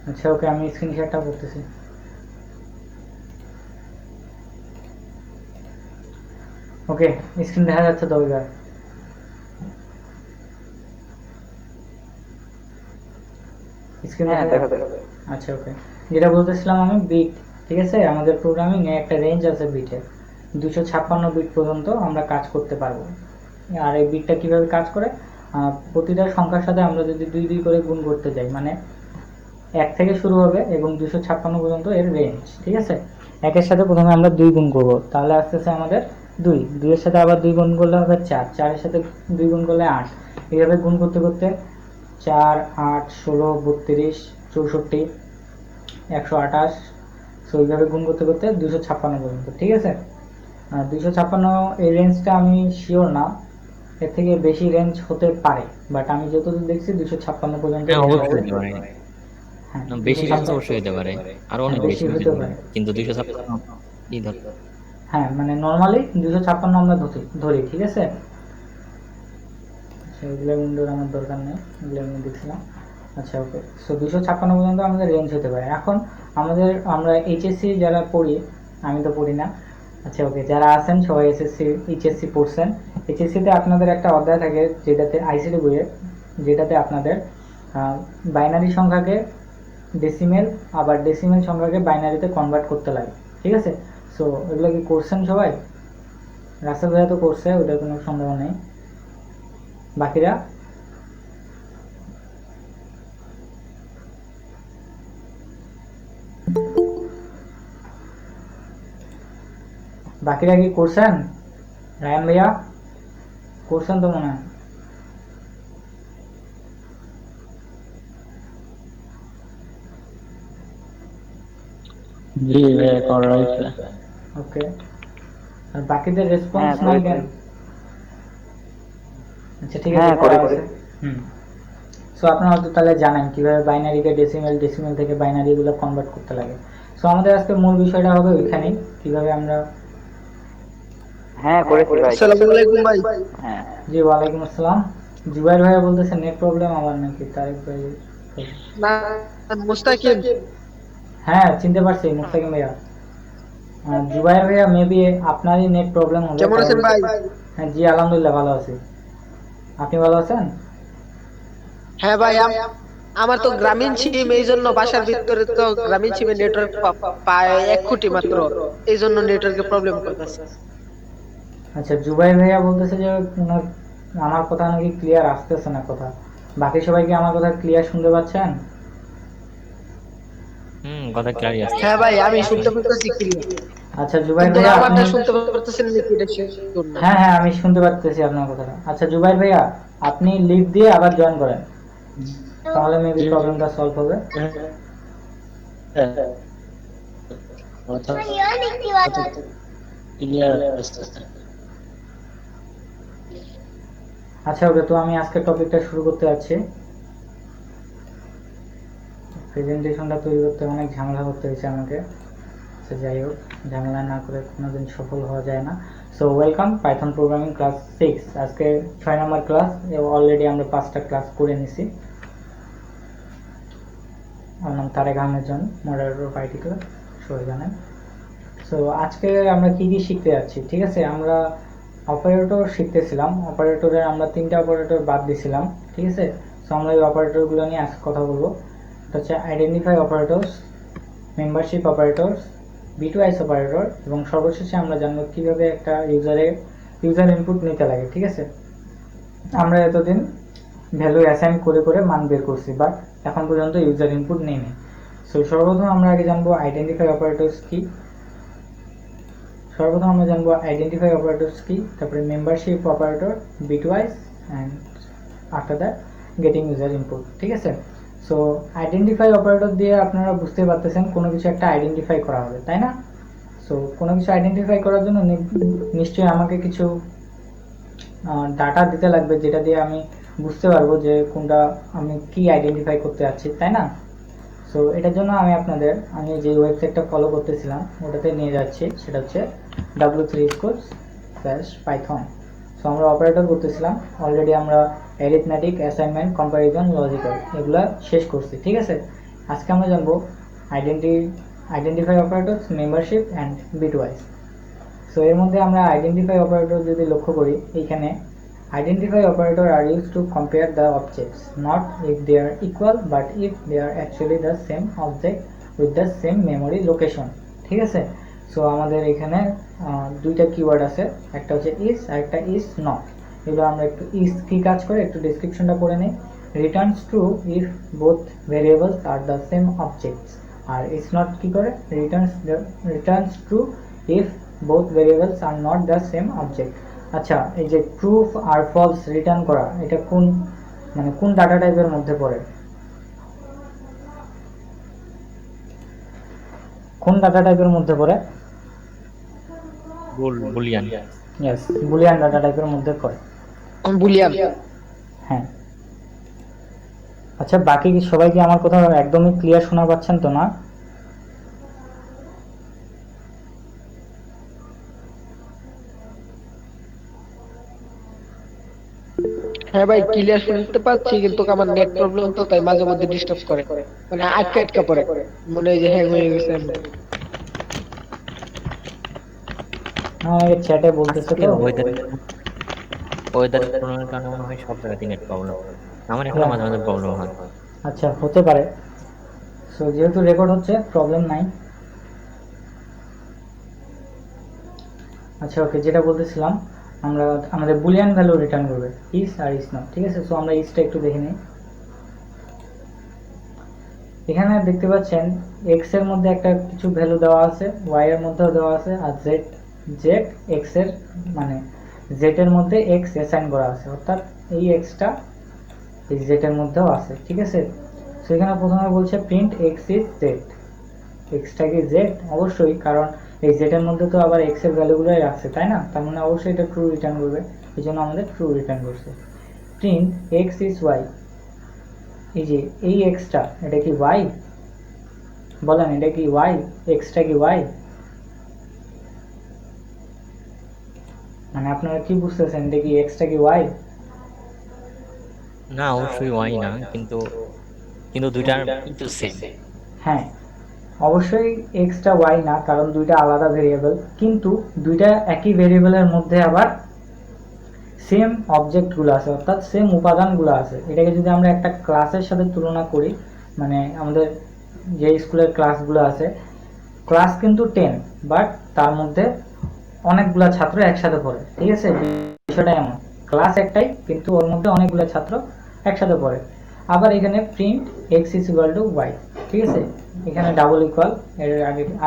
আচ্ছা ওকে, আমি স্ক্রিন শেয়ারটা করতেছি। ওকে, স্ক্রিন দেখা যাচ্ছে তো এবার? স্ক্রিন হ্যাঁ দেখা দেখা যাচ্ছে? যাচ্ছে। আচ্ছা ওকে, যেটা বলতেছিলাম আমি, বিট। ঠিক আছে, আমাদের প্রোগ্রামিং এ একটা রেঞ্জ আছে বিটের, 256 বিট পর্যন্ত আমরা কাজ করতে পারবো। আর এই বিটটা কিভাবে কাজ করে, প্রতিটা সংখ্যার সাথে আমরা যদি দুই দুই করে গুণ করতে যাই, মানে এক থেকে শুরু হবে এবং 256 পর্যন্ত এর রেঞ্জ। ঠিক আছে, একের সাথে প্রথমে আমরা দুই গুণ করবো, তাহলে আসতেছে আমাদের দুই, দুইয়ের সাথে আবার দুই গুণ করলে হবে চার, চারের সাথে দুই গুণ করলে আট। এইভাবে গুণ করতে করতে 4, 8, 16, 32, 64, 128, সো এইভাবে গুণ করতে করতে 256 পর্যন্ত। ঠিক আছে, 256 এই রেঞ্জটা আমি শিওর না, এর থেকে বেশি রেঞ্জ হতে পারে, বাট আমি যতদূর দেখছি 256 পর্যন্ত হ্যাঁ রেঞ্জ অবশ্যই হবে। হতে পারে। হ্যাঁ, না, দুশো বেশি রেঞ্জ তো ছাপ্পান্ন অবশ্যই হতে পারে, আরো হ্যাঁ অনেক বেশি বেশি হতে হতে পারে, পারে। কিন্তু 256 কি দরকার। হ্যাঁ মানে নর্মালি 256 আমরা ধরি। ঠিক আছে, সেগুলো উইন্ডোর আমার দরকার নেই, এগুলো আমি দেখছিলাম। আচ্ছা ওকে, সো 256 পর্যন্ত আমাদের রেঞ্জ হতে পারে। এখন আমরা এইচএসসি যারা পড়ি, আমি তো পড়ি না। আচ্ছা ওকে, যারা আছেন সবাই এসএসসি এইচএসসি পড়ছেন। এইচএসসিতে আপনাদের একটা অধ্যায় থাকে যেটাতে আইসিটি বইয়ে, যেটাতে আপনাদের বাইনারি সংখ্যাকে ডেসিমেল, আবার ডেসিমেল সংখ্যাকে বাইনারিতে কনভার্ট করতে লাগে। ঠিক আছে, সো এগুলো কি করছেন সবাই? রাসেল ভাইয়া তো করছে, ওটার কোনো সন্দেহ নেই। বাকিরা? বাকিরা কি করছেন? রায়ান ভাইয়া করছেন তো মনে হয়। জি ভাইয়া করা হয়েছে। ওকে, আর বাকিদের রেসপন্স হ্যাঁ নাই করেছি। কেন? আচ্ছা ঠিক আছে, হ্যাঁ করা করেছি। আছে। হুম, সো আপনারা হয়তো তাহলে জানেন কিভাবে বাইনারিকে ডেসিমেল, ডেসিমেল থেকে বাইনারিগুলো কনভার্ট করতে লাগে। সো আমাদের আজকে মূল বিষয়টা হবে ওইখানেই, কিভাবে আমরা। হ্যাঁ করেছি ভাই। আসসালামু আলাইকুম ভাই। হ্যাঁ। জি ওয়ালাইকুম আসসালাম। জুবাইর ভাইয়া বলতেছে নেট প্রবলেম, আবার নাকি তারেক ভাই? না, মুস্তাকিম। হ্যাঁ চিনতে পারছি, মুস্তাকিম ভাইয়া। জুবাইর ভাইয়া মেবি আপনারই নেট প্রবলেম হবে, কেমন কারণ আছেন ভাই? হ্যাঁ জি আলহামদুলিল্লাহ ভালো আছি। আপনি ভালো আছেন? হ্যাঁ ভাই, আমার তো গ্রামীণ সিম, এই জন্য বাসার ভিতরে তো গ্রামীণ সিমে নেটওয়ার্ক পায় 1 কোটি মাত্র, এই জন্য নেটওয়ার্কে প্রবলেম করতেছে। আচ্ছা, জুবাইর ভাইয়া বলতেছে যে ওনার, আমার কথা নাকি ক্লিয়ার আসতেছে না কথা। বাকি সবাই কি আমার কথা ক্লিয়ার শুনতে পাচ্ছেন? কথা ক্লিয়ারই হ্যাঁ আসতেছে। ভাই, আমি শুনতে পারতেছি ক্লিয়ার, আচ্ছা জুবাইর কিন্তু ভাইয়া আপনি, আমারটা শুনতে পারতেছেন নাকি এটা শিওর না। হ্যাঁ হ্যাঁ আমি শুনতে পারতেছি আপনার কথাটা। আচ্ছা জুবাইর ভাইয়া, আপনি লিভ দিয়ে আবার জয়েন করেন, তাহলে মেবি জি প্রবলেমটা সলভ হবে। হ্যাঁ, কথা ক্লিয়ার আসতেছে। আচ্ছা ওকে, তো আমি আজকের টপিকটা শুরু করতে যাচ্ছি। প্রেজেন্টেশনটা তৈরি করতে অনেক ঝামেলা করতে হয়েছে আমাকে। আচ্ছা যাই হোক, ঝামেলা না করে কোনোদিন সফল হওয়া যায় না। So welcome Python programming class 6, আজকে 6 নম্বর ক্লাস। অলরেডি আমরা 5টা ক্লাস করে নিছি। আমার নাম তারেক আহমেদ জন, মডারেটর অফ আইটি ক্লাস, সবাই জানেন। সো আজকে আমরা কি কি শিখতে যাচ্ছি, ঠিক আছে? আমরা অপারেটর শিখতেছিলাম, অপারেটরের আমরা 3টা অপারেটর বাদ দিছিলাম। ঠিক আছে, সো আমরা এই অপারেটরগুলো নিয়ে আজকে কথা বলবো। এটা হচ্ছে identify operators, membership operators, bitwise operator, এবং সর্বশেষে আমরা জানবো কিভাবে একটা ইউজার ইনপুট নিতে লাগে। ঠিক আছে, আমরা এতদিন ভ্যালু অ্যাসাইন করে করে মান বের করছি, বাট এখন পর্যন্ত ইউজার ইনপুট নেই। সো সর্বপ্রথম আমরা আগে জানবো আইডেন্টিফাই অপারেটরস কি। সর্বপ্রথম আমরা জানবো আইডেন্টিফাই অপারেটরস কি, তারপরে membership operator, bitwise, and after that getting user input. ঠিক আছে, সো আইডেন্টিফাই অপারেটর দিয়ে আপনারা বুঝতে পারতেছেন কোনো কিছু একটা আইডেন্টিফাই করা হবে, তাই না? সো কোনো কিছু আইডেন্টিফাই করার জন্য নিশ্চয়ই আমাকে কিছু ডাটা দিতে লাগবে, যেটা দিয়ে আমি বুঝতে পারবো যে কোনটা আমি কি আইডেন্টিফাই করতে যাচ্ছি, তাই না? সো এটার জন্য আমি যে ওয়েবসাইটটা ফলো করতেছিলাম ওটাতে নিয়ে যাচ্ছি, সেটা হচ্ছে w3schools/python। সো আমরা অপারেটর করতেছিলাম, অলরেডি আমরা অ্যারিথমেটিক, অ্যাসাইনমেন্ট, কম্প্যারিজন, লজিক্যাল এগুলা শেষ করছি। ঠিক আছে, আজকে আমরা জানবো identify operators, membership and bitwise. So এর মধ্যে আমরা আইডেন্টিফাই অপারেটর যদি লক্ষ্য করি, এইখানে identify operator are use to compare the objects, not if they are equal but if they are actually the same object with the same memory location. ঠিক আছে, so আমাদের এখানে দুইটা কিওয়ার্ড আছে, একটা হচ্ছে ইজ আর একটা ইজ নট। এগুলো আমরা একটু ইজ কি কাজ করে একটু ডেসক্রিপশনটা পড়ে নিই। Returns true if both variables are the same objects. আর ইজ নট কি করে, returns true if both variables are not the same object. আচ্ছা, এই যে ট্রু আর ফলস রিটার্ন করা, এটা কোন ডাটা টাইপের মধ্যে পড়ে? কোন ডাটা টাইপের মধ্যে পড়ে? বুলিয়ান। ইয়েস, বুলিয়ান ডাটা টাইপের মধ্যে পড়ে। বুলিয়ান। হ্যাঁ। আচ্ছা, বাকি সবাই কি আমার কথা একদমই ক্লিয়ার শোনা পাচ্ছেন তো না? হ্যাঁ ভাই, ক্লিয়ার শুনতে পাচ্ছি, কিন্তু আমার নেট প্রবলেম তো, তাই মাঝে মধ্যে ডিস্টার্ব করে, মানে আটকা আটকা পড়ে, মনে হয় যে হ্যাং হয়ে গেছে। আমাকে চ্যাটে বলতেছে তো। ওয়েদার প্রবলেমের কারণে মনে হয় সব জায়গাতে নেট প্রবলেম। আমার এখন মাঝে মাঝে প্রবলেম হয়। আচ্ছা, হতে পারে। সো যেহেতু রেকর্ড হচ্ছে, প্রবলেম নাই। আচ্ছা, ওকে, যেটা বলতেছিলাম, আমরা আমাদের বুলিয়ান ভ্যালু রিটার্ন করবে ইজ আর ইজ নট। ঠিক আছে, সো আমরা ইজটা একটু দেখে নিই। এখানে দেখতে পাচ্ছেন এক্স এর মধ্যে একটা কিছু ভ্যালু দেওয়া আছে, ওয়াই এর মধ্যেও দেওয়া আছে, আর জেড এক্স এর মানে জেড এর মধ্যে এক্স অ্যাসাইন করা আছে, অর্থাৎ এই এক্সটা এই জেড এর মধ্যেও আছে। ঠিক আছে, সো এখানে প্রথমে বলছে print x is Z. Extra কি জেড? অবশ্যই, কারণ এই জেড এর মধ্যে তো আবার এক্স এর ভ্যালুগুলোই রাখছে, তাই না? তার মানে অবশ্যই এটা ট্রু রিটার্ন করবে, এই জন্য আমাদের ট্রু রিটার্ন করছে। প্রিন্ট এক্স ইজ ওয়াই, এই যে এই এক্সটা, এটা কি ওয়াই? বলেন, এটা কি ওয়াই? এক্সটা কি ওয়াই? মানে আপনারা কি বুঝতেছেন, এটা কি এক্সটা কি ওয়াই? না, অবশ্যই ওয়াই না, কিন্তু কিন্তু দুইটার কিন্তু সেম। হ্যাঁ, অবশ্যই এক্সটা ওয়াই না, কারণ দুইটা আলাদা ভেরিয়েবল, কিন্তু দুইটা একই ভেরিয়েবলের মধ্যে আবার সেম অবজেক্টগুলো আছে, অর্থাৎ সেম উপাদানগুলো আছে। এটাকে যদি আমরা একটা ক্লাসের সাথে তুলনা করি, মানে আমাদের যে স্কুলের ক্লাসগুলো আছে, ক্লাস কিন্তু 10, বাট তার মধ্যে অনেকগুলো ছাত্র একসাথে পড়ে। ঠিক আছে, বিষয়টা এমন, ক্লাস একটাই কিন্তু ওর মধ্যে অনেকগুলো ছাত্র একসাথে পড়ে। আবার এখানে print x is equal to y. ঠিক আছে, এখানে ডাবল ইকুয়াল, এর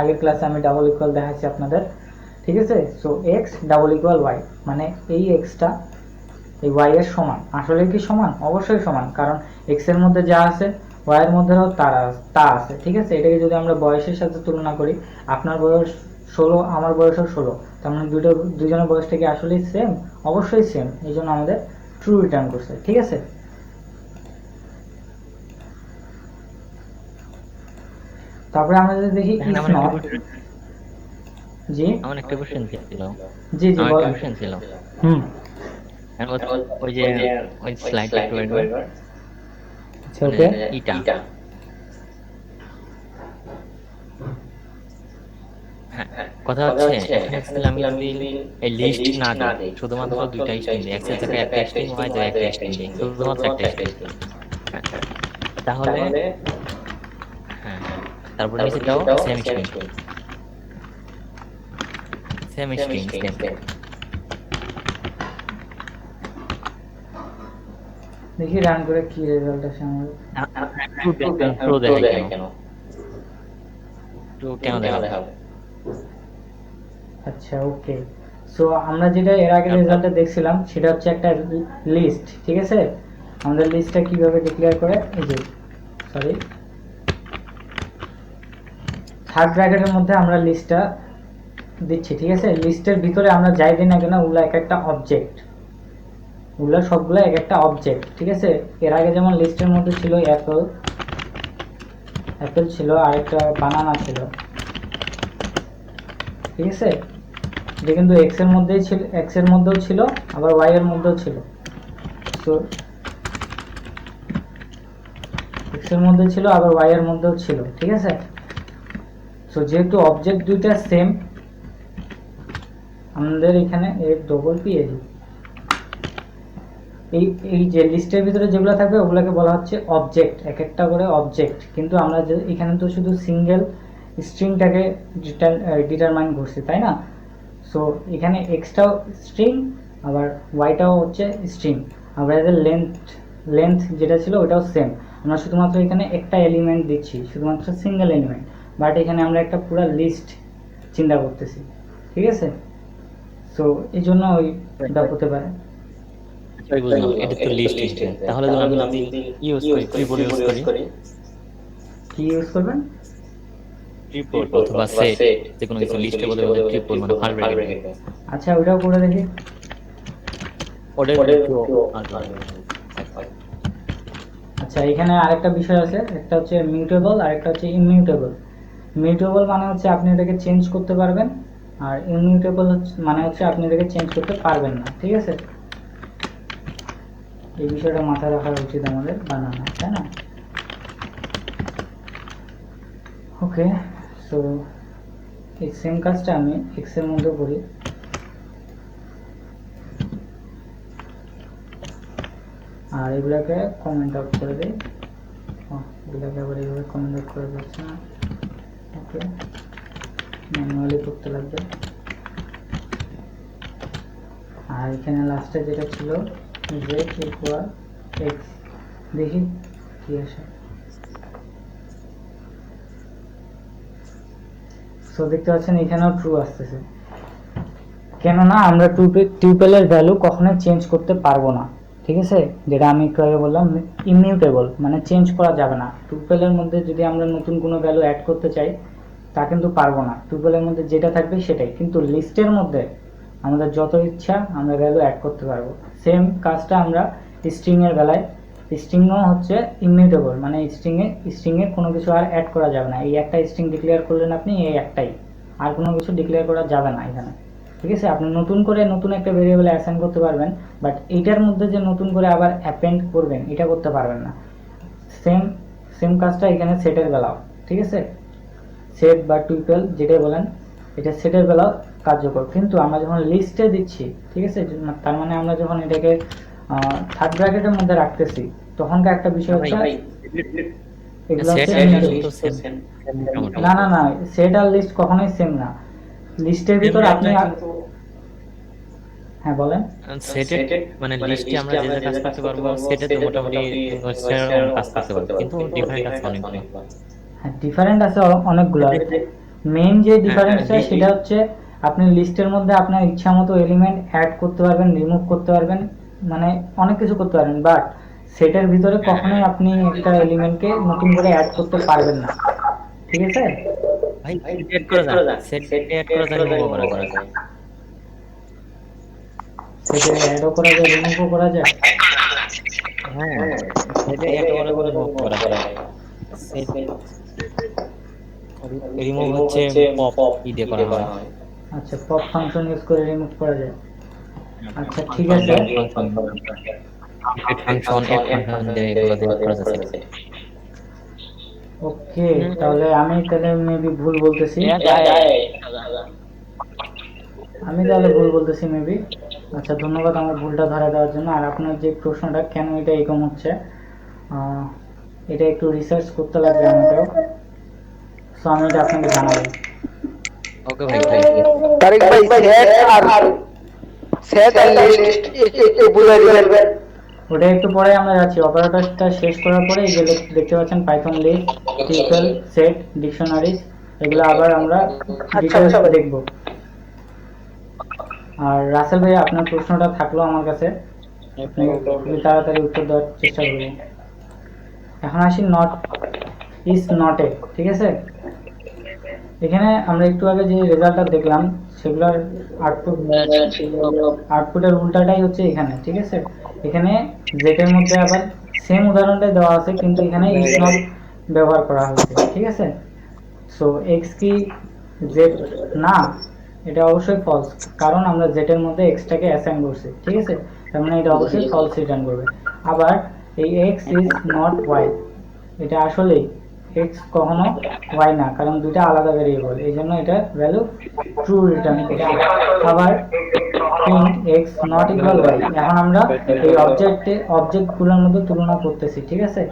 আগের ক্লাসে আমি ডাবল ইকুয়াল দেখাচ্ছি আপনাদের। ঠিক আছে, so x double equal y, মানে এই এক্সটা এই ওয়াই এর সমান। আসলে কি সমান? অবশ্যই সমান, কারণ এক্স এর মধ্যে যা আছে ওয়াই এর মধ্যেও তা আছে। ঠিক আছে, এটাকে যদি আমরা বয়সের সাথে তুলনা করি, আপনার বয়স 16, আমার বয়সও 16, তার মানে দুজনের বয়সটা কি আসলেই সেম? অবশ্যই সেম, এই জন্য আমাদের ট্রু রিটার্ন করছে। ঠিক আছে, তারপরে আমরা যদি দেখি ইজ নট। জি, আমার একটা কোশ্চেন ছিল। জি জি, আমার একটা বলেন। কোশ্চেন ছিল। হুম, ওই যে ওই স্লাইডটা একটু বের করো। আচ্ছা, ওকে। ইটা, হ্যাঁ, কথা হচ্ছে এখানে ছিল আমি যদি এই লিস্ট না দিই, শুধুমাত্র দুইটা স্ট্রিং দিই, এক্সের জায়গায় একটা স্ট্রিং, ওয়াই জায়গায় একটা স্ট্রিং দিই, শুধুমাত্র একটা স্ট্রিং, তাহলে হ্যাঁ, তারপর নিচে দাও same string, same string, same. দেখি রান করে কি রেজাল্ট আসে আমাদের। ট্রু দেখায় কেন? ট্রু কেন দেখাবে? আচ্ছা, ওকে। সো আমরা যেটা এর আগে রেজাল্টে দেখছিলাম, সেটা হচ্ছে একটা লিস্ট। ঠিক আছে, আমাদের লিস্টটা কিভাবে ডিক্লেয়ার করে, এই যে সরি, থার্ড ব্র্যাকেটের মধ্যে আমরা লিস্টটা দিচ্ছি। ঠিক আছে, লিস্টের ভিতরে আমরা যাই দিই না কেন, ওগুলো এক একটা অবজেক্ট, ওগুলো সবগুলো এক একটা অবজেক্ট। ঠিক আছে, এর আগে যেমন লিস্টের মধ্যে ছিল অ্যাপেল ছিল, আর একটা বানানা ছিল। ঠিক আছে, এটা কিন্তু এক্স এর মধ্যেই ছিল, এক্স এর মধ্যেও ছিল, আবার ওয়াই এর মধ্যেও ছিল। তো এক্স এর মধ্যে ছিল আবার ওয়াই এর মধ্যেও ছিল, ঠিক আছে। সো যেহেতু অবজেক্ট দুইটা সেম, আমাদের এখানে এর ডবল পি এডি, এই এই যে লিস্টের ভিতরে যেগুলো থাকবে ওগুলোকে বলা হচ্ছে অবজেক্ট, এক একটা করে অবজেক্ট। কিন্তু আমরা যে এখানে তো শুধু সিঙ্গেল স্ট্রিংটাকে ডিটারমাইন করছি, তাই না? সো এখানে এক্সটাও স্ট্রিং আবার ওয়াইটাও হচ্ছে স্ট্রিং, আবার এদের লেন্থ যেটা ছিল ওটাও সেম। আমরা শুধুমাত্র এখানে একটা এলিমেন্ট দিচ্ছি, শুধুমাত্র সিঙ্গেল এলিমেন্ট, বাট এখানে আমরা একটা পুরো লিস্ট চিন্তা করতেছি, ঠিক আছে। সো এই জন্য ওইটা হতে পারে। আমি বুঝলাম, এটা তো লিস্ট ইনস্ট্যান্স। তাহলে ধরুন আমি যদি ইউজ করি, ট্রিপল ইউজ করি, কি ইউজ করবেন? ট্রিপল অথবা সেট, যে কোনো কিছু লিস্টে বলে বলে ট্রিপল মানে হার ব্র্যাকেট। আচ্ছা ওটাও করে দেখি। ওটার আচ্ছা এখানে আরেকটা বিষয় আছে, একটা হচ্ছে মিউটেবল আর একটা হচ্ছে ইমিউটেবল। মিউটেবল মানে হচ্ছে আপনি এটাকে চেঞ্জ করতে পারবেন, আর ইমিউটেবল মানে হচ্ছে আপনি এটাকে চেঞ্জ করতে পারবেন না, ঠিক আছে। এই বিষয়টা মাথায় রাখা উচিত আমাদের বানানো, তাই না? ওকে, সো এই সেম কাজটা আমি এক্স এর মধ্যে করি। আর এগুলাকে কমেন্ট আউট করে দিই। এগুলাকে আবার এইভাবে কমেন্ট আউট করে যাচ্ছে না, ওকে, ম্যানুয়ালি করতে লাগবে। আর এখানে লাস্টে যেটা ছিল z ইকুয়াল x, দেখি কি আসে। সো দেখতে পাচ্ছেন এখানেও ট্রু আসতেছে, কেননা আমরা টিউপেলের ভ্যালু কখনোই চেঞ্জ করতে পারবো না, ঠিক আছে। যেটা আমি একটু আগে বললাম ইমিউটেবল মানে চেঞ্জ করা যাবে না। টিউপেলের মধ্যে যদি আমরা নতুন কোনো ভ্যালু অ্যাড করতে চাই তা কিন্তু পারবো না, টিউপেলের মধ্যে যেটা থাকবে সেটাই। কিন্তু লিস্টের মধ্যে আমাদের যত ইচ্ছা আমরা ভ্যালু অ্যাড করতে পারবো। সেম কাজটা আমরা স্ট্রিংয়ের বেলায়, স্ট্রিংও হচ্ছে ইমিউটেবল মানে স্ট্রিংয়ে কোনো কিছু আর অ্যাড করা যাবে না। এই একটা স্ট্রিং ডিক্লেয়ার করলেন আপনি, এই একটাই, আর কোনো কিছু ডিক্লেয়ার করা যাবে না এখানে, ঠিক আছে। আপনি নতুন করে নতুন একটা ভেরিয়েবল অ্যাসাইন করতে পারবেন, বাট এইটার মধ্যে যে নতুন করে আবার অ্যাপেন্ড করবেন এটা করতে পারবেন না। সেম কাজটা এখানে সেটের বেলাও, ঠিক আছে। সেট বা টুইপল যেটাই বলেন, এটা সেটের বেলাও কার্যকর। কিন্তু আমরা যখন লিস্টে দিচ্ছি, ঠিক আছে, তার মানে আমরা যখন এটাকে থার্ড ব্র্যাকেটের মধ্যে রাখতেছি তখনকার একটা বিষয় হচ্ছে এগুলো হচ্ছে না না না, সেট আর লিস্ট কখনোই সেম না। লিস্টের ভিতর আপনি হ্যাঁ বলেন। সেটে মানে লিস্টে আমরা যে কাজ করতে পারবো, সেটে তো মোটামুটি কাজ করতে পারবো, কিন্তু ডিফারেন্ট আছে অনেকগুলো। হ্যাঁ ডিফারেন্ট আছে অনেকগুলো। মেইন যে ডিফারেন্সটা সেটা হচ্ছে আপনি লিস্টের মধ্যে আপনার ইচ্ছা মতো এলিমেন্ট অ্যাড করতে পারবেন, রিমুভ করতে পারবেন, মানে অনেক কিছু করতে পারবেন। বাট সেটের ভিতরে কখনোই আপনি একটা এলিমেন্টকে নতুন করে অ্যাড করতে পারবেন না, ঠিক আছে। ভাই এড করা যায়, সেটে এড করা যায়, রিমুভ করা যায়। সেটে অ্যাডও করা যায়, রিমুভও করা যায়। হ্যাঁ, সেটে এড করা করে রিমুভ করা যায়। সেট রিমুভ হচ্ছে পপ দিয়ে করা হয়। আচ্ছা পপ ফাংশন ইউজ করে রিমুভ করা যায়। আচ্ছা ঠিক আছে, ফাংশন এড ফাংশন দিয়ে এগুলো দিয়ে করা যাচ্ছে। ওকে, তাহলে আমি মেবি ভুল বলতেছি, মেবি। আচ্ছা ধন্যবাদ আমার ভুলটা ধরা দেওয়ার জন্য। আর আপনার যে প্রশ্নটা কেন এটা এরকম হচ্ছে, এটা একটু রিসার্চ করতে লাগবে আমাকেও, সো আমি এটা আপনাকে জানাবো। ওকে ভাই, থ্যাংক ইউ। তারিক ভাই সেট আর লিস্ট একটু বুঝাই দিবেন। ওটা একটু পরে আমরা যাচ্ছি। অপারেটরটা শেষ করার পরে এই যে দেখতে পাচ্ছেন পাইথন লিস্ট, টিউপল, সেট, ডিকশনারিজ, এগুলো আবার আমরা ডিটেইলস দেখব। আর রাসেল ভাই আপনার প্রশ্নটা থাকলো আমার কাছে, আপনি খুবই তাড়াতাড়ি উত্তর দেওয়ার চেষ্টা করবেন। এখন আসি নট ইজ নট এ, ঠিক আছে। এখানে আমরা একটু আগে যে রেজাল্টটা দেখলাম সেগুলোর আউটপুটের উল্টাটাই হচ্ছে এখানে, ঠিক আছে। এখানে জেড এর মধ্যে আবার সেম উদাহরণটাই দেওয়া আছে, কিন্তু এখানে ইজ নট ব্যবহার করা হয়েছে, ঠিক আছে। সো এক্স কি জেড না, এটা অবশ্যই ফলস, কারণ আমরা জেড এর মধ্যে এক্সটাকে অ্যাসাইন করছি, ঠিক আছে। তার মানে এটা অবশ্যই ফলস রিটার্ন করবে। আবার এই এক্স ইজ নট ওয়াই, এটা আসলে x কখনো y না, কারণ দুইটা আলাদা ভেরিয়েবল, এই জন্য এটা ভ্যালু ট্রু রিটার্ন করছে। আবার print x not equal y, এখন আমরা এই অবজেক্টগুলোর মধ্যে তুলনা করতেছি, ঠিক আছে?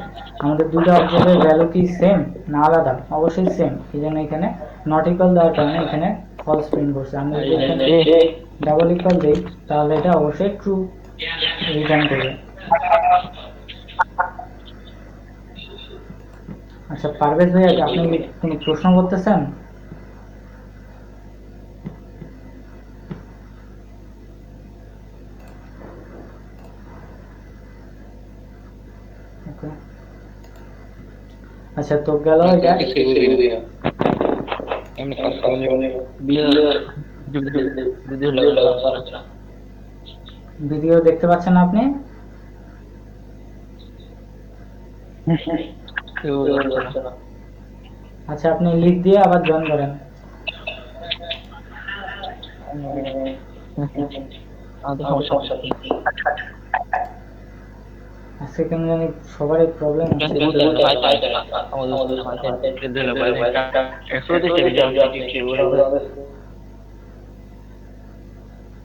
আমাদের দুটো অবজেক্টের ভ্যালু কি সেম না আলাদা? অবশ্যই সেম, এই জন্য এখানে নট ইকুয়াল দেওয়ার কারণে এখানে ফলস প্রিন্ট করছে। আমরা যদি এখানে ডাবল ইকুয়াল দিই তাহলে এটা অবশ্যই ট্রু রিটার্ন করবে। আচ্ছা পারভেজ ভাই, আপনি কি কোনো প্রশ্ন করতেছেন? Okay. আচ্ছা তো গেল এটা। ভিডিও দেখতে পাচ্ছেন আপনি? আচ্ছা আপনি লিখ দিয়ে আবার জয়েন করেন। আজকে কেন জানি সবারই প্রবলেম হচ্ছে।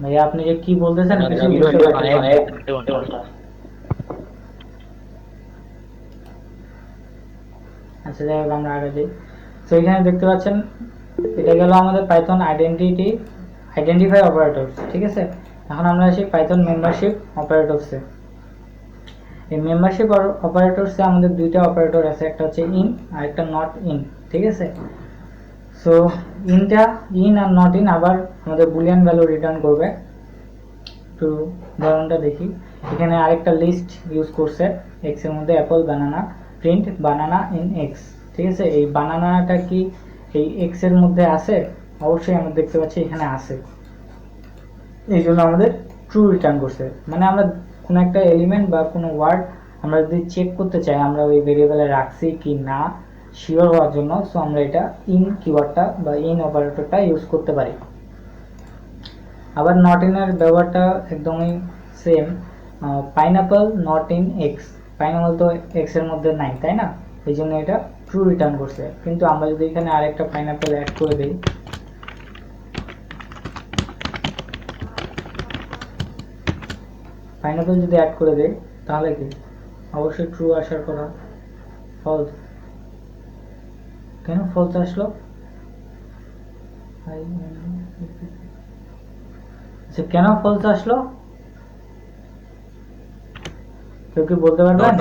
ভাইয়া আপনি যে কি বলতেছেন কিছু বুঝতে পারছি না। আচ্ছা যাই হোক, আমরা আগে যাই। তো এখানে দেখতে পাচ্ছেন এটা গেল আমাদের পাইথন আইডেন্টিফাই অপারেটরস, ঠিক আছে? এখন আমরা আসি পাইথন মেম্বারশিপ অপারেটরসে। এই মেম্বারশিপ অপারেটরসে আমাদের দুইটা অপারেটর আছে, একটা হচ্ছে ইন আর একটা নট ইন, ঠিক আছে? So in are not in আবার আমাদের বুলিয়ান ভ্যালু রিটার্ন করবে। একটু উদাহরণটা দেখি। এখানে আরেকটা লিস্ট ইউজ করছে, এক্স এর মধ্যে Apple banana, print banana in x, ঠিক আছে? এই বানানাটা কি এই এক্স এর মধ্যে আছে? অবশ্যই আমরা দেখতে পাচ্ছি এখানে আছে, এই জন্য আমাদের ট্রু রিটার্ন করছে। মানে আমরা কোনো একটা এলিমেন্ট বা কোনো ওয়ার্ড আমরা যদি চেক করতে চাই আমরা ওই ভেরিয়েবলে রাখছি কি না শিওর হওয়ার জন্য, সো আমরা এটা ইন কিওয়ার্ডটা বা ইন অপারেটরটা ইউজ করতে পারি। আবার নট ইনের ব্যবহারটা একদমই same. Pineapple not in x, pineapple তো এক্স এর মধ্যে নাই, তাই না? এই জন্য এটা ট্রু রিটার্ন করছে। কিন্তু আমরা যদি এখানে আরেকটা পাইনাপল অ্যাড করে দিই, পাইনাপল যদি অ্যাড করে দেই তাহলে কি অবশ্যই ট্রু আসার কথা। ফলস, কেন ফলস আসলো? আচ্ছা কেন ফলস আসলো কেউ কি বলতে পারবেন?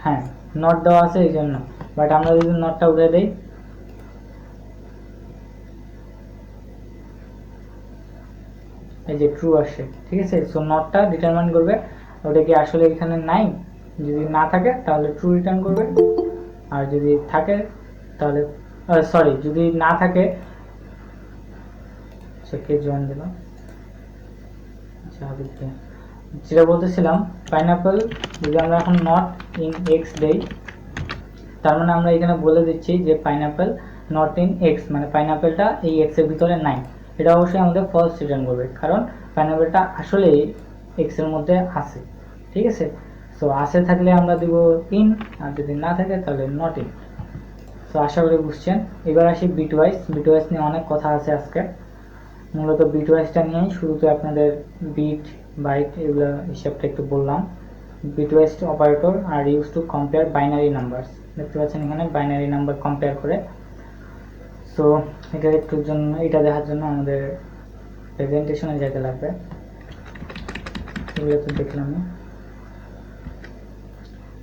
হ্যাঁ নট দেওয়া আছে এই জন্য, বাট আমরা যদি নটটা উঠে দেই এই যে ট্রু আসে, ঠিক আছে? সো নটটা ডিটারমাইন করবে ওটা কি আসলে এখানে নাই। যদি না থাকে তাহলে ট্রু রিটার্ন করবে, আর যদি থাকে তাহলে সরি যদি না থাকে কে জয়েন দিলাম। আচ্ছা যেটা বলতেছিলাম, পাইনাপল যদি আমরা এখন নট ইন এক্স দেই তার মানে আমরা এখানে বলে দিচ্ছি যে পাইনাপল নট ইন এক্স, মানে পাইনাপলটা এই এক্স এর ভিতরে নাই। এটা অবশ্যই আমাদের ফলস রিটার্ন করবে, কারণ পাইনাপলটা আসলে এক্স এর মধ্যে আছে, ঠিক আছে? সো আসে থাকলে আমরা দিব ইন, আর যদি না থাকে তাহলে নট ইন। সো আশা করি বুঝছেন। এবার আসি বিটওয়াইজ। বিটওয়াইজ নিয়ে অনেক কথা আছে আজকে, মূলত বিটওয়াইজটা নিয়েই শুরুতে আপনাদের বিট বাইট এগুলো হিসাবটা একটু বললাম। Bitwise operator are use to compare binary numbers, দেখতে পাচ্ছেন এখানে বাইনারি নাম্বার কম্পেয়ার করে। সো এটার একটু জন্য এটা দেখার জন্য আমাদের প্রেজেন্টেশনে যেতে লাগবে, এগুলো তো দেখলাম।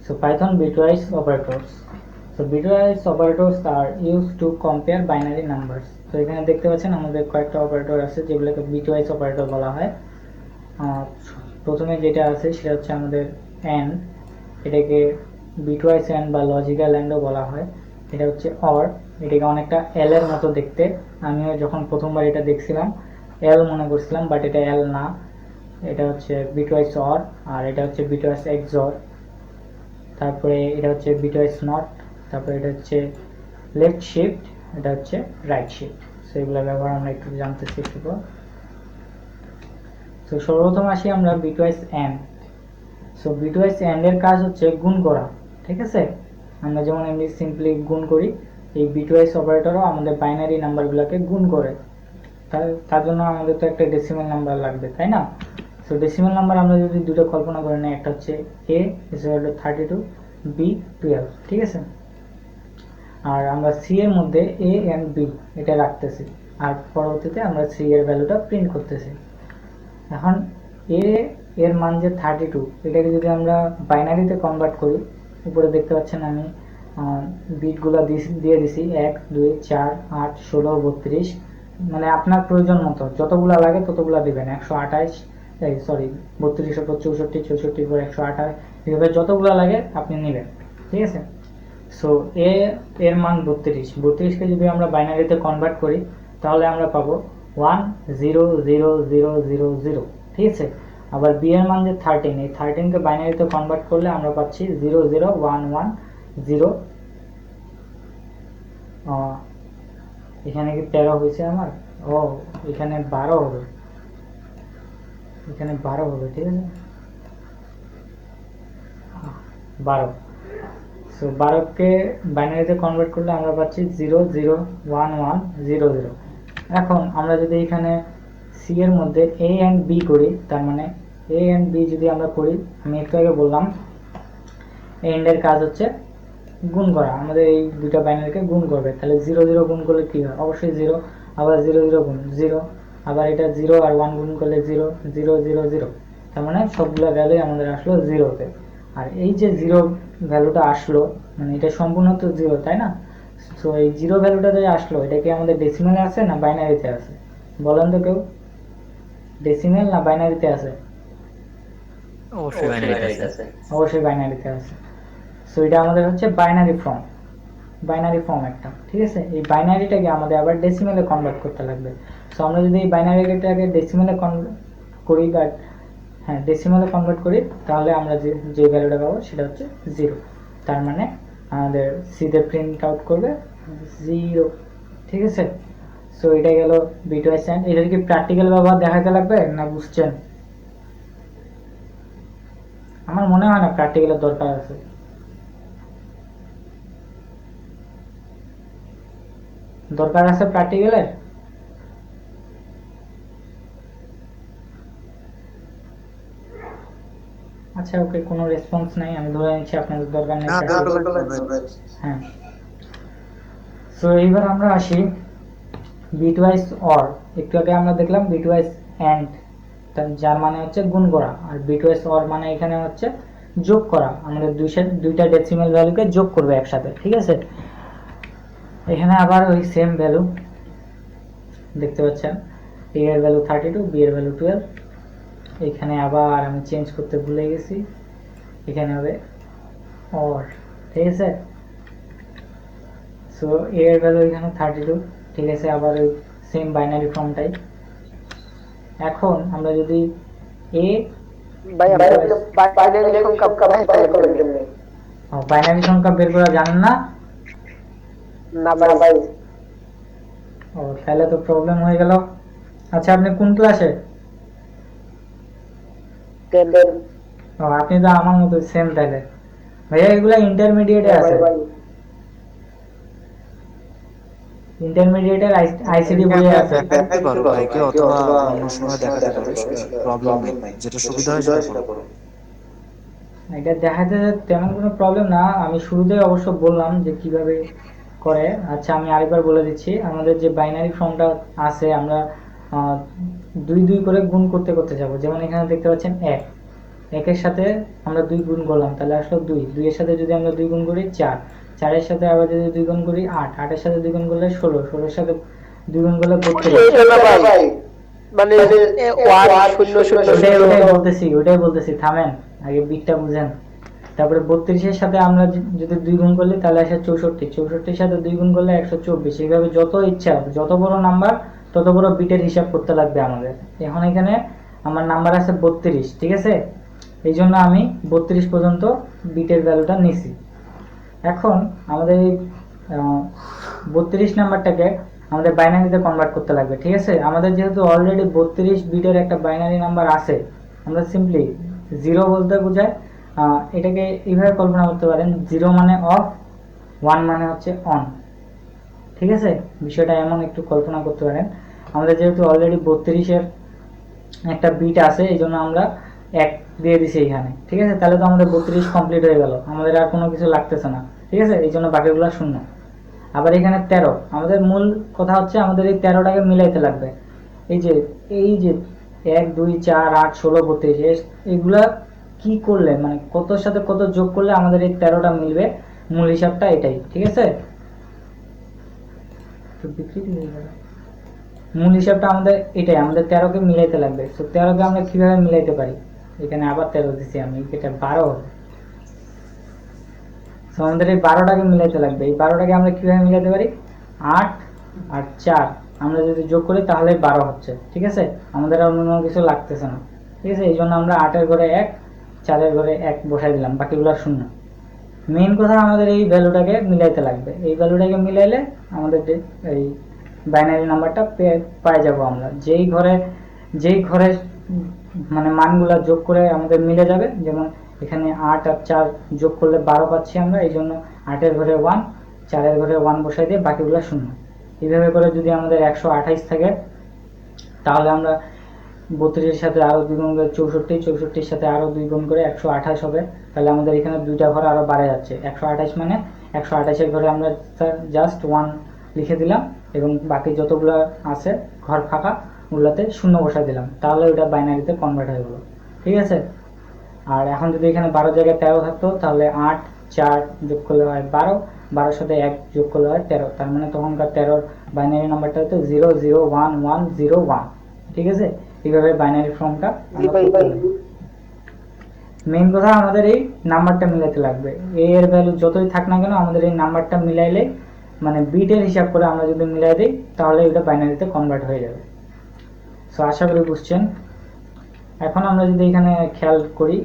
So Python bitwise operators. So bitwise operators are used to compare binary numbers. তো এখানে দেখতে পাচ্ছেন আমাদের কয়েকটা অপারেটর আছে যেগুলোকে বিটওয়াইজ অপারেটর বলা হয়। প্রথমে যেটা আছে সেটা হচ্ছে আমাদের এন্ড, এটাকে বিটওয়াইজ এন্ড বা লজিক্যাল এন্ডও বলা হয়। এটা হচ্ছে অর, এটাকে অনেকটা এল এর মতো দেখতে। আমিও যখন প্রথমবার এটা দেখছিলাম এল মনে করছিলাম, বাট এটা এল না, এটা হচ্ছে বিটওয়াইজ অর। আর এটা হচ্ছে বিটওয়াইজ এক্সঅর। তারপরে এটা হচ্ছে বিটওয়াইজ নট, তারপরে এটা হচ্ছে লেফট শিফট, এটা হচ্ছে রাইট শিফট। সো এগুলো ব্যবহার আমরা একটু জানতে শিখব। তো সর্বপ্রথম আসি আমরা বিটওয়াইজ এন্ড। সো বিটওয়াইজ অ্যান্ডের কাজ হচ্ছে গুণ করা, ঠিক আছে। আমরা যেমন এমনি সিম্পলি গুণ করি, এই বিটওয়াইজ অপারেটরও আমাদের বাইনারি নাম্বারগুলোকে গুণ করে। তার জন্য আমাদের তো একটা ডেসিমাল নাম্বার লাগবে, তাই না? সো ডেসিমাল নাম্বার আমরা যদি দুটো কল্পনা করে নিই, একটা হচ্ছে a = 32, b 12, ঠিক আছে। আর আমরা c এর মধ্যে a and b এটা রাখতেছি, আর পরবর্তীতে আমরা c এর ভ্যালুটা প্রিন্ট করতেছি। এখন a এর মান যে 32, এটাকে যদি আমরা বাইনারিতে কনভার্ট করি, উপরে দেখতে পাচ্ছেন আমি বিটগুলো দিয়ে দিছি 1 2 4 8 16 32, মানে আপনার প্রয়োজন মতো যতগুলা লাগে ততগুলা দিবেন। 128 সরি 32 64 64 পর 128, এইভাবে যতগুলা লাগে আপনি নেবেন, ঠিক আছে। সো এর মান 32কে যদি আমরা বাইনারিতে কনভার্ট করি তাহলে আমরা পাবো 1000000, ঠিক আছে। আবার বি এর মান যে 13, এই 13কে বাইনারিতে কনভার্ট করলে আমরা পাচ্ছি 00110। এখানে কি 13 হয়েছে আমার? ও এখানে 12 হবে, এখানে 12 হবে, ঠিক আছে 12। সো 12কে বাইনারিতে কনভার্ট করলে আমরা পাচ্ছি 001100। এখন আমরা যদি এখানে সি এর মধ্যে এ অ্যান্ড বি করি, তার মানে এ অ্যান্ড বি যদি আমরা করি, আমি একটু আগে বললাম এন্ড এর কাজ হচ্ছে গুণ করা, আমাদের এই দুইটা বাইনারিকে গুণ করবে। তাহলে 0 0 গুণ করলে কি হয়? অবশ্যই 0, আবার 0 0 গুণ 0, আবার এটা 0 আর 1 গুণ করলে 0 0 0 0, তার মানে সবগুলো ভ্যালু আমাদের আসলো 0-তে। আর এই যে 0 ভ্যালুটা আসলো, মানে এটা সম্পূর্ণ তো 0, তাই না? সো এই 0 ভ্যালুটা যে আসলো, এটা কি আমাদের ডেসিমালে আছে না বাইনারিতে আছে? বলেন তো কেউ, ডেসিমাল না বাইনারিতে আছে? অবশ্যই বাইনারিতে আছে। অবশ্যই বাইনারিতে আছে। সো এটা আমাদের হচ্ছে বাইনারি ফর্ম একটা, ঠিক আছে। এই বাইনারিটাকে আমাদের আবার ডেসিমালে কনভার্ট করতে লাগবে। সো আমরা যদি এই বাইনারিটাকে ডেসিমালে করি, বা হ্যাঁ ডেসিমালে কনভার্ট করি, তাহলে আমরা যে ভ্যালুটা পাবো সেটা হচ্ছে 0। তার মানে আমাদের সিতে প্রিন্ট আউট করবে 0, ঠিক আছে। সো এটা গেল বিটওয়াইজ অ্যান্ড। এটার কি প্র্যাকটিক্যাল ব্যবহার দেখাতে লাগবে না বুঝছেন? আমার মনে হয় না প্র্যাকটিক্যালের দরকার আছে। দরকার আছে প্র্যাকটিক্যালের? আচ্ছা ওকে, কোনো রেসপন্স নাই, আমি ধরে নিচ্ছি আপনাদের দরকার নেই। হ্যাঁ, সো এইবার আমরা আসি বিটওয়াইজ অর। একটু আগে আমরা দেখলাম বিটওয়াইজ অ্যান্ড, যার মানে হচ্ছে গুণ করা, আর বিটওয়াইজ অর মানে এখানে হচ্ছে যোগ করা। আমাদের দুইটা ডেসিমাল ভ্যালুকে যোগ করবে একসাথে, ঠিক আছে। এখানে আবার ওই সেম ভ্যালু দেখতে পাচ্ছেন, a এর ভ্যালু 32, b এর ভ্যালু 12। এখানে আবার আমি চেঞ্জ করতে ভুলে গেছি, এখানে হবে অর, ঠিক আছে। সো a এর ভ্যালু এখানে 32, ঠিক আছে, আবার ওই সেম বাইনারি ফর্মটাই। এখন আমরা যদি a বাইনারি সংখ্যা বের করা জানেন না? না ভাই, ও তাহলে তো প্রবলেম হয়ে গেল। আচ্ছা আপনি কোন ক্লাসে? ও আপনি তো আমার মতো সেম। তাহলে ভাইয়া এগুলা ইন্টারমিডিয়েটে আছে, ইন্টারমিডিয়েটের আইসিডি বইয়ে আছে। দেখাতে পারো ভাইকে, অথবা অন্য সময় দেখাতে পারো, প্রবলেম নেই, যেটা সুবিধা হয় সেটা করো। এটা দেখাতে তেমন কোনো প্রবলেম না, আমি শুরুতেই অবশ্য বললাম যে কিভাবে করে। আচ্ছা আমি আরেকবার বলে দিচ্ছি, আমাদের যে বাইনারি ফর্মটা আছে, আমরা 2 করে গুণ করতে করতে যাব। যেমন এখানে দেখতে পাচ্ছেন 1, 1-এর সাথে আমরা 2 গুণ করলাম, তাহলে আসলো 2, 2-এর সাথে যদি আমরা 2 গুণ করি 4, 4-এর সাথে আবার যদি 2 গুণ করি 8, 8-এর সাথে 2 গুণ করলে 16, 16-এর সাথে 2 গুণ করলে 32। মানে ওটাই বলতেছি, থামেন, আগে বিটটা বুঝেন। তারপরে 32-এর সাথে আমরা যদি 2 গুণ করলে তাহলে আসে 64, 64-এর সাথে 2 গুণ করলে 124। এইভাবে যত ইচ্ছা, যত বড় নাম্বার তত বড় বিটের হিসাব করতে লাগবে আমাদের। এখন এখানে আমার নাম্বার আছে 32, ঠিক আছে, এই জন্য আমি 32 পর্যন্ত বিটের ভ্যালুটা নিছি। এখন আমাদের এই 32 নাম্বারটাকে আমাদের বাইনারিতে কনভার্ট করতে লাগবে, ঠিক আছে। আমাদের যেহেতু অলরেডি 32 বিটের একটা বাইনারি নাম্বার আছে, আমরা সিম্পলি 0 বলতে বোঝায় এটাকে এইভাবে কল্পনা করতে পারেন, 0 মানে অফ, 1 মানে হচ্ছে অন। ঠিক আছে, বিষয়টা এমন একটু কল্পনা করতে পারেন। আমাদের যেহেতু অলরেডি 32-এর একটা বিট আছে, এই জন্য আমরা 1 দিয়ে দিছি এখানে। ঠিক আছে, তাহলে তো আমাদের 32 কমপ্লিট হয়ে গেল, আমাদের আর কোনো কিছু লাগতেছে না। ঠিক আছে, এই জন্য বাকিগুলো শূন্য। আবার এখানে 13, আমাদের মূল কথা হচ্ছে আমাদের এই 13টাকে মিলাইতে লাগবে। এই যে 1 2 4 8 16 32, এইগুলা কি করলে, মানে কতর সাথে কত যোগ করলে আমাদের এই 13টা মিলবে, মূল হিসাবটা এটাই। ঠিক আছে, মূল হিসাবটা আমাদের এটাই, আমাদের 13কে মিলাইতে লাগবে। তো 13কে আমরা কিভাবে মিলাইতে পারি, এখানে আবার 13 দিচ্ছি আমি, এটা 12 হবে। তো আমাদের এই 12টাকে মিলাইতে লাগবে। এই 12টাকে আমরা কিভাবে মিলাইতে পারি, 8 আর 4 আমরা যদি যোগ করি তাহলে 12 হচ্ছে। ঠিক আছে, আমাদের আর অন্য কিছু লাগতেছে না। ঠিক আছে, এই জন্য আমরা 8-এর ঘরে 1, 4-এর ঘরে 1 বসাই দিলাম, বাকিগুলো শূন্য। মেইন কথা আমাদের এই ভ্যালুটাকে মিলাইতে লাগবে। এই ভ্যালুটাকে মিলাইলে আমাদের এই বাইনারি নাম্বারটা পাই যাব আমরা। যেই ঘরে মানে মানগুলা যোগ করে আমাদের মিলে যাবে, যেমন এখানে 8 আর 4 যোগ করলে 12 পাচ্ছি আমরা, এই জন্য 8-এর ঘরে 1, 4-এর ঘরে 1 বসাই দিয়ে বাকিগুলো শূন্য। এইভাবে করে যদি আমাদের 128 থাকে, তাহলে আমরা 32-এর সাথে আরো 2 গুণ করে 64, 64-এর সাথে আরো 2 গুণ করে 128 হবে। তাহলে আমাদের এখানে 2টা ঘর আরো বাড়ে যাচ্ছে। 128 মানে 128-এর ঘরে আমরা জাস্ট 1 লিখে দিলাম, এবং বাকি যতগুলো আছে ঘর ফাঁকা ওগুলোতে শূন্য বসাই দিলাম, তাহলে ওটা বাইনারিতে কনভার্ট হয়ে গেল। ঠিক আছে, আর এখন যদি এখানে 12 জায়গায় 13 থাকতো, তাহলে 8 4 যোগ করলে হয় 12, 12-এর সাথে 1 যোগ করলে হয় 13, তার মানে তখনকার 13-র বাইনারি নাম্বারটা হতো 001101। ঠিক আছে, এইভাবে বাইনারি ফর্মটা মেইন কথা আমাদের এই নাম্বারটা মিলাতে লাগবে। এ এর ভ্যালু যতই থাক না কেন, আমাদের এই নাম্বারটা মিলাইলে, মানে বিটের হিসাব করে আমরা যদি মিলাই দিই, তাহলে এটা বাইনারিতে কনভার্ট হয়ে যাবে। সো আশা করি বুঝছেন। এখন আমরা যদি এখানে খেয়াল করি,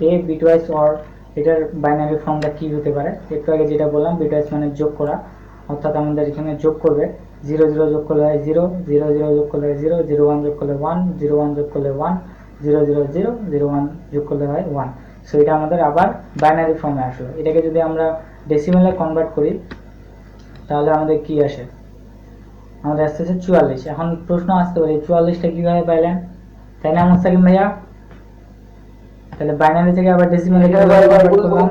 এ বিটওয়াইজ অর, এটার বাইনারি ফর্মটা কি হতে পারে। একটু আগে যেটা বললাম, বিটওয়াইজ মানে যোগ করা, অর্থাৎ আমাদের এখানে যোগ করবে, 0 0 যোগ করলে হয় 0, 0 0 যোগ করলে হয় 0, 0 1 যোগ করলে 1, 0 1 যোগ করলে 1, 0 0 0, 0 1 যোগ করলে হয় 1। সো এটা আমাদের আবার বাইনারি ফর্মে আসলো। এটাকে যদি আমরা ডেসিমেলে কনভার্ট করি, তাহলে আমাদের কি আসে, আমাদের আসতেছে 44। এখন প্রশ্ন আসতে পারে 44টা কিভাবে পাইলেন, তাই না মুস্তাকিম ভাইয়া? তাহলে বাইনারি থেকে আবার ডেসিমেলে কিভাবে কনভার্ট করলাম,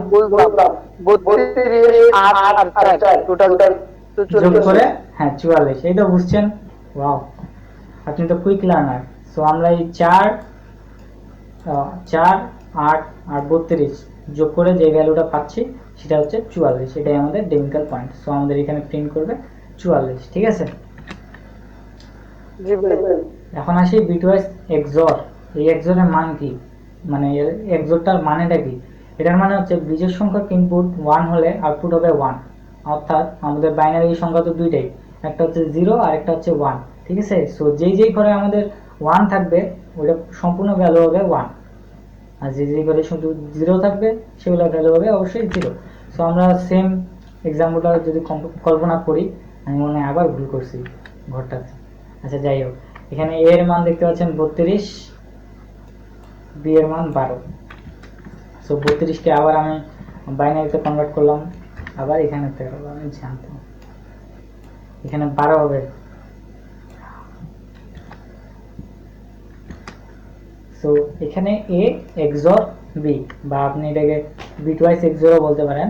যোগ করে, হ্যাঁ 44, এই তো বুঝছেন। ওয়াও, আপনি তো কুইক লার্নার। সো আমরা এই 4 8 আর 32 যোগ করে যে ভ্যালুটা পাচ্ছি সেটা হচ্ছে 44, এটাই আমাদের ডেমিক্যাল পয়েন্ট। সো আমাদের এখানে প্রিন্ট করবে 44। ঠিক আছে, এখন আসি বিটওয়াইজ এক্সঅর। এই এক্সঅরের মান কি, মানে এর এক্সঅরটার মানেটা কি? এটার মানে হচ্ছে বিজোড় সংখ্যক ইনপুট 1 হলে আউটপুট হবে 1, অর্থাৎ আমাদের বাইনারি সংখ্যা তো দুইটাই, একটা হচ্ছে 0 আর একটা হচ্ছে 1। ঠিক আছে, সো যেই ঘরে আমাদের 1 থাকবে ওটা সম্পূর্ণ ভ্যালু হবে 1, আর যেই ঘরে শুধু 0 থাকবে সেগুলো ভ্যালু হবে অবশ্যই 0। সো আমরা সেম এক্সাম্পলটা যদি কল্পনা করি, আমি মনে হয় আবার ভুল করছি ঘরটাতে। আচ্ছা যাই হোক, এখানে এ এর মান দেখতে পাচ্ছেন 32, বি এর মান 12। সো 32কে আবার আমি বাইনারিতে কনভার্ট করলাম, আবার এখানে 13, আমি জানতাম এখানে 12 হবে। সো এখানে এ এক্সঅর বি, বা আপনি এটাকে বিটওয়াইজ এক্সঅরও বলতে পারেন।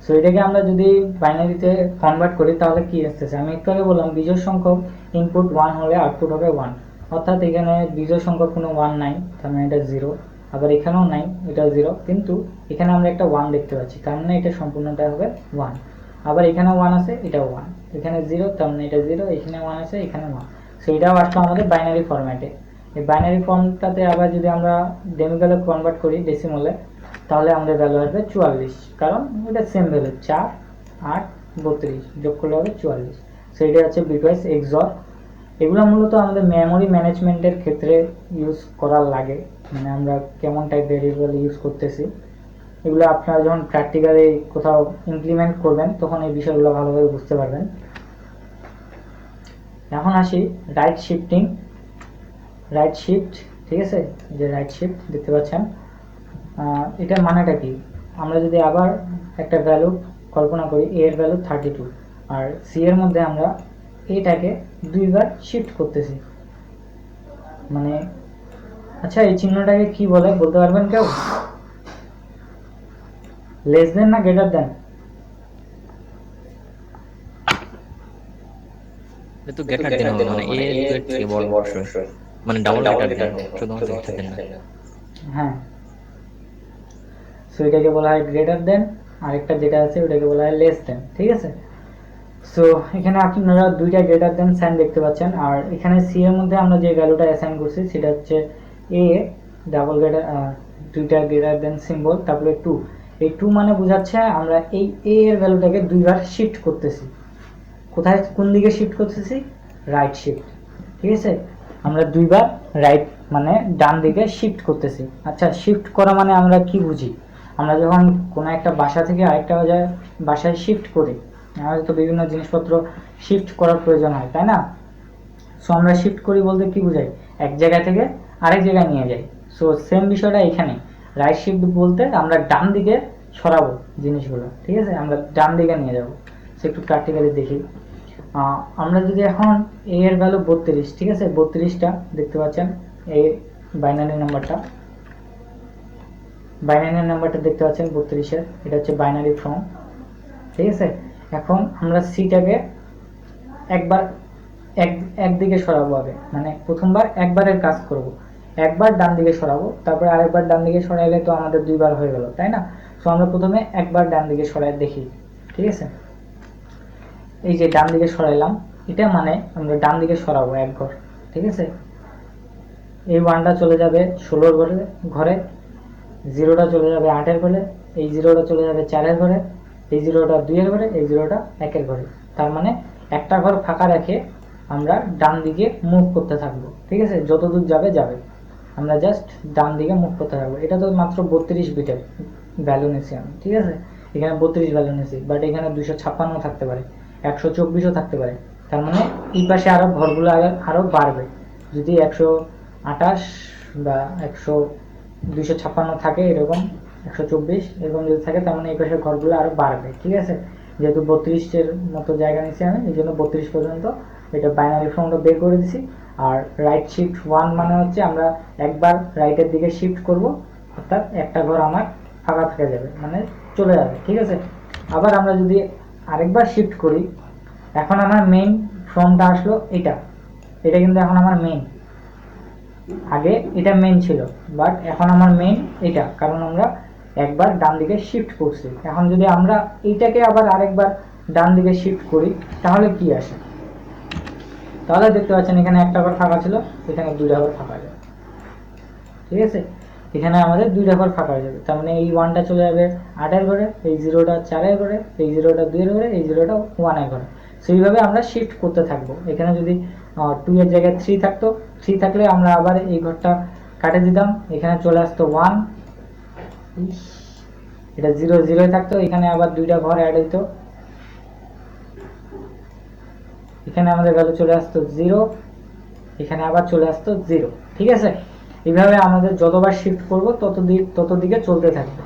সো এটাকে আমরা যদি বাইনারিতে কনভার্ট করি তাহলে কি আসতেছে, আমি একটু আগে বললাম বিজোড় সংখ্যক ইনপুট 1 হলে আউটপুট হবে 1, অর্থাৎ এখানে বিজোড় সংখ্যক কোনো 1 নাই, তার মানে এটা 0, আবার এখানেও নাই, এটা 0, কিন্তু এখানে আমরা একটা 1 দেখতে পাচ্ছি, তার মানে এটা সম্পূর্ণটা হবে 1। আবার এখানেও 1 আছে, এটাও 1, এখানে 0, তার মানে এটা 0, এখানে 1 আছে, এখানে 1। সো এটাও আসলো আমাদের বাইনারি ফরম্যাটে। এই বাইনারি ফর্মটাতে আবার যদি আমরা ডেমিক্যালে কনভার্ট করি ডেসিমলে, তাহলে আমাদের ভ্যালু আসবে 44, কারণ এটা সেম ভ্যালু, 4 8 32 যোগ করলে হবে 44। সো এটা হচ্ছে বিটওয়াইজ এক্সঅর। এগুলো মূলত আমাদের মেমোরি ম্যানেজমেন্টের ক্ষেত্রে ইউজ করার লাগে, মানে আমরা কেমন টাইপ ভেরিয়েবল ইউজ করতেছি, এগুলো আপনারা যখন প্র্যাকটিক্যালি কোথাও ইমপ্লিমেন্ট করবেন তখন এই বিষয়গুলো ভালোভাবে বুঝতে পারবেন। এখন আসি রাইট শিফটিং, রাইট শিফট। ঠিক আছে, যে রাইট শিফট দেখতে পাচ্ছেন, এটা মানেটা কি, আমরা যদি আবার একটা ভ্যালু কল্পনা করি, a এর ভ্যালু 32 আর c এর মধ্যে আমরা এটাকে দুইবার শিফট করতেছি, মানে আচ্ছা এই চিহ্নটাকে কি বলে বলতে পারবেন কেউ? লেস দেন না গ্রেটার দেন? এটা তো গেটার দেন হবে, মানে এ এর থেকে বড় অবশ্যই, মানে ডাবল গেটার দেন, শুধুমাত্র একটা দেন না। হ্যাঁ, সো এটাকে বলা হয় গ্রেটার দেন, আরেকটা যেটা আছে ওটাকে বলা হয় লেস দেন, ঠিক আছে? সো এখানে আপনারা দুইটা গ্রেটার দেন সাইন দেখতে পাচ্ছেন, আর এখানে সি এর মধ্যে আমরা যে ভ্যালুটা অ্যাসাইন করছি সেটা হচ্ছে এ ডাবল গ্রেটার, দুইটা গ্রেটার দেন সিম্বল, তারপরে 2, এই 2 মানে বোঝাচ্ছে আমরা এই এ এর ভ্যালুটাকে দুইবার শিফট করতেছি। কোথায়, কোন দিকে শিফট করতেছি? রাইট শিফট, ঠিক আছে? আমরা দুইবার রাইট মানে ডান দিকে শিফট করতেছি। আচ্ছা, শিফট করা মানে আমরা কি বুঝি? আমরা যখন কোনো একটা বাসা থেকে আরেকটা বাসায় শিফট করি, আমাদের তো বিভিন্ন জিনিসপত্র শিফট করার প্রয়োজন হয়, তাই না? সো আমরা শিফট করি বলতে কি বোঝাই? এক জায়গা থেকে আরেক জায়গায় নিয়ে যাই। সো সেম বিষয়টা এখানে, রাইট শিফট বলতে আমরা ডান দিকে সরাবো জিনিসগুলো, ঠিক আছে? আমরা ডান দিকে নিয়ে যাব। সো একটু প্র্যাকটিক্যালি দেখি। আমরা যদি এখন এ এর ভ্যালু 32, ঠিক আছে? 32টা দেখতে পাচ্ছেন, এই বাইনারি নাম্বারটা দেখতে পাচ্ছেন 32-এর, এটা হচ্ছে বাইনারি ফর্ম, ঠিক আছে? এখন আমরা সিটাকে একবার একদিকে সরাবো আগে, মানে প্রথমবার একবারের কাজ করব, একবার ডান দিকে সরাবো, তারপরে আরেকবার ডান দিকে সরাইলে তো আমাদের দুইবার হয়ে গেল, তাই না? সো আমরা প্রথমে একবার ডান দিকে সরাই দেখি, ঠিক আছে? এই যে ডান দিকে সরাইলাম, এটা মানে আমরা ডান দিকে সরাবো এক ঘর, ঠিক আছে? এই 1টা চলে যাবে 16 ঘরে, 0টা চলে যাবে 8-এর ঘরে, এই 0টা চলে যাবে 4-এর ঘরে, এই 0টা 2-এর ঘরে, এই 0টা 1-এর ঘরে। তার মানে একটা ঘর ফাঁকা রেখে আমরা ডান দিকে মুভ করতে থাকবো, ঠিক আছে? যত দূর যাবে আমরা জাস্ট ডান দিকে মুভ করতে থাকবো। এটা তো মাত্র 32 বিটের ভ্যালু নিয়েছি আমি, ঠিক আছে? এখানে 32 ভ্যালু নিয়েছি, বাট এখানে 256 থাকতে পারে, 124ও থাকতে পারে। তার মানে এই পাশে আরো ঘরগুলো আরো বাড়বে। যদি 128 বা 256 থাকে, এরকম 124 এরকম যদি থাকে, তার মানে এই পাশের ঘরগুলো আরো বাড়বে, ঠিক আছে? যেহেতু 32-এর মতো জায়গা নিয়েছি আমি, এই জন্য 32 পর্যন্ত এটা বাইনারি ফর্মটা বের করে দিছি। আর রাইট শিফট 1 মানে হচ্ছে আমরা একবার রাইটের দিকে শিফট করব, অর্থাৎ একটা ঘর আমার ফাঁকা থেকে যাবে, মানে চলে যাবে, ঠিক আছে? আবার আমরা যদি আরেকবার শিফট করি, এখন আমার মেইন ফর্মটা আসলো এটা কিন্তু এখন আমার মেইন, আগে এটা মেইন ছিল, বাট এখন আমার মেইন এটা, কারণ আমরা একবার ডান দিকে শিফট করছি। এখন যদি আমরা এইটাকে আবার আরেকবার ডান দিকে শিফট করি, তাহলে কি আসে? তাহলে দেখতে পাচ্ছেন এখানে একটা ঘর ফাঁকা ছিল, এখানে 2টা ঘর ফাঁকা যাবে, ঠিক আছে? এখানে আমাদের 2টা ঘর ফাঁকা হয়ে যাবে। তার মানে এই 1টা চলে যাবে 8-এর ঘরে, এই 0টা 4-এর ঘরে, এই 0টা 2-এর ঘরে, এই 0টা 1-এর ঘরে। সেইভাবে আমরা শিফট করতে থাকবো। এখানে যদি 2 এর জায়গায় 3 থাকতো, 3 থাকলে আমরা আবার এই ঘরটা কাটে দিতাম, এখানে চলে আসতো 1, এটা 0 0 থাকতো, এখানে আবার 2টা ঘর অ্যাড হইতো, এখানে আমাদের ভ্যালু চলে আসতো 0, এখানে আবার চলে আসতো 0, ঠিক আছে? এইভাবে আমাদের যতবার শিফট করব তত দিকে চলতে থাকবে,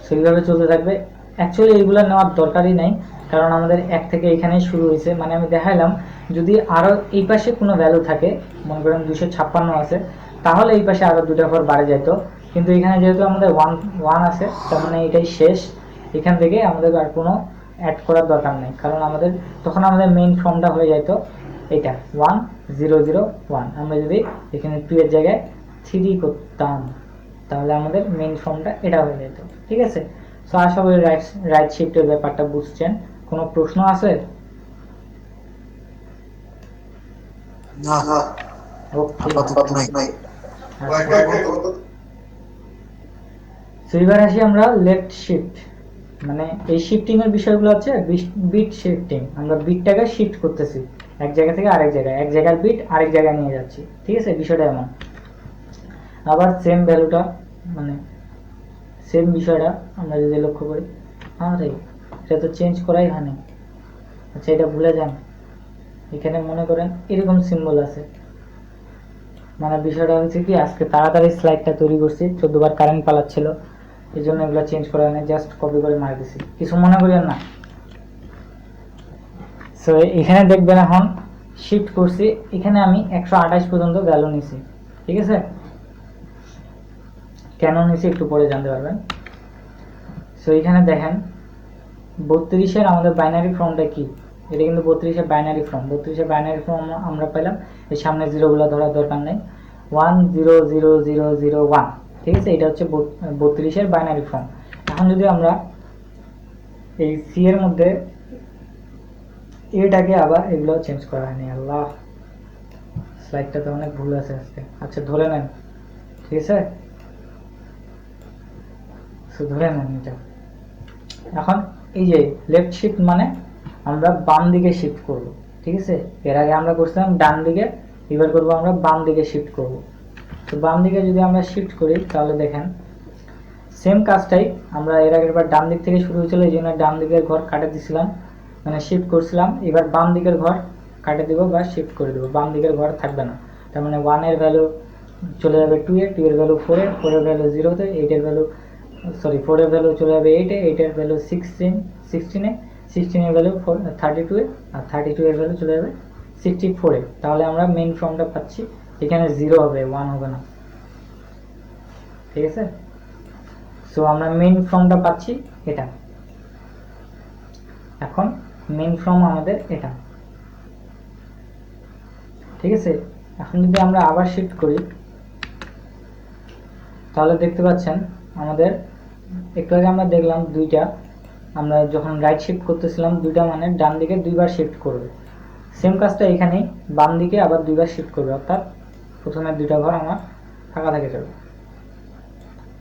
সেইভাবে চলতে থাকবে। অ্যাকচুয়ালি এইগুলো নেওয়ার দরকারই নাই, কারণ আমাদের এক থেকে এখানেই শুরু হয়েছে। মানে আমি দেখাইলাম, যদি আরো এই পাশে কোনো ভ্যালু থাকে, মনে করেন 256 আছে, তাহলে এই পাশে আরো 2টা ঘর বাড়ে যেত, কিন্তু এখানে যেহেতু আমাদের 1 আছে, তার মানে এটাই শেষ। এখান থেকে আমাদের আর কোনো অ্যাড করার দরকার নেই, কারণ তখন আমাদের মেইন ফর্মটা হয়ে যেত এটা 1 0 0 1। আমরা যদি এখানে 2 এর জায়গায় 3 করতাম, তাহলে আমাদের মেইন ফর্মটা এটা হয়ে যেত, ঠিক আছে? সো আশা করি রাইট শিফটের ব্যাপারটা বুঝছেন। কোনো প্রশ্ন আছে? না, ওকে, আপাতত নাই। সো এবার আসি আমরা লেফট শিফট, মানে এই শিফটিং এর বিষয়গুলো হচ্ছে বিট শিফটিং। আমরা বিটটাকে শিফট করতেছি এক জায়গা থেকে আরেক জায়গায়, এক জায়গার বিট আরেক জায়গায় নিয়ে যাচ্ছি, ঠিক আছে? বিষয়টা এমন। আবার সেম ভ্যালুটা, মানে সেম বিষয়টা আমরা যদি লক্ষ্য করি, আরে এটা তো চেঞ্জ করাই হয়নি। আচ্ছা, এটা ভুলে যান, এখানে মনে করেন এরকম সিম্বল আছে, মানে বিষয়টা হচ্ছে কি, আজকে তাড়াতাড়ি স্লাইডটা তৈরি করছি, 14 বার কারেন্ট পালাচ্ছিল, এই জন্য এগুলো চেঞ্জ করা হয়নি, জাস্ট কপি করে মারি দিছি, কিছু মনে করেন না। সো এখানে দেখবেন এখন শিফট করছি, এখানে আমি 128 পর্যন্ত ভ্যালু নিছি, ঠিক আছে। কেন নিছি একটু পরে জানতে পারবেন। সো এখানে দেখেন 32-এর আমাদের বাইনারি ফর্মটা কি, এটা কিন্তু 32-এর বাইনারি ফর্ম। 32-এর বাইনারি ফর্ম আমরা পেলাম, এই সামনে জিরোগুলো ধরার দরকার নেই, 100001, ঠিক আছে। এটা হচ্ছে 32-এর বাইনারি ফর্ম। এখন যদি আমরা এই সি এর মধ্যে এটাকে আবার, এগুলো চেঞ্জ করা হয়নি, আল্লাহ স্লাইডটাতে অনেক ভুল আছে আজকে। আচ্ছা ধরে নেন, ঠিক আছে, ধরে নেন এটা। এখন এই যে লেফট শিফট মানে আমরা বাম দিকে শিফট করব, ঠিক আছে। এর আগে আমরা করছিলাম ডান দিকে, এবার করব আমরা বাম দিকে শিফট করব। তো বাম দিকে যদি আমরা শিফট করি তাহলে দেখেন সেম কাজটাই আমরা এর আগের বার ডান দিক থেকে শুরু হয়েছিল, এই জন্য ডান দিকের ঘর কাটে দিছিলাম, মানে শিফট করছিলাম। এবার বাম দিকের ঘর কাটে দিব বা শিফট করে দেবো, বাম দিকের ঘর থাকবে না। তার মানে 1-এর ভ্যালু চলে যাবে 2-এ, 2-এর ভ্যালু 4-এ, 4-এর ভ্যালু 0-তে, 8-এর ভ্যালু 4-এর ভ্যালু চলে যাবে 8-এ, 8-এর ভ্যালু 16-এ, 16-এর ভ্যালু 32-এ, আর 32-এর ভ্যালু চলে যাবে 64-এ। তাহলে আমরা মেইন ফর্মটা পাচ্ছি, এখানে 0 হবে, 1 হবে না, ঠিক আছে। সো আমরা মেইন ফর্মটা পাচ্ছি এটা। এখন মেইন ফর্ম আমাদের এটা, ঠিক আছে। এখন যদি আমরা আবার শিফট করি তাহলে দেখতে পাচ্ছেন আমাদের একটু আগে আমরা দেখলাম দুইটা, আমরা যখন রাইট শিফট করতেছিলাম দুইটা মানে ডান দিকে 2বার শিফট করবে। সেম কাজটা এখানেই বাম দিকে আবার 2বার শিফট করবে, অর্থাৎ প্রথমে 2টা ঘর আমার ফাঁকা থেকে যাবে,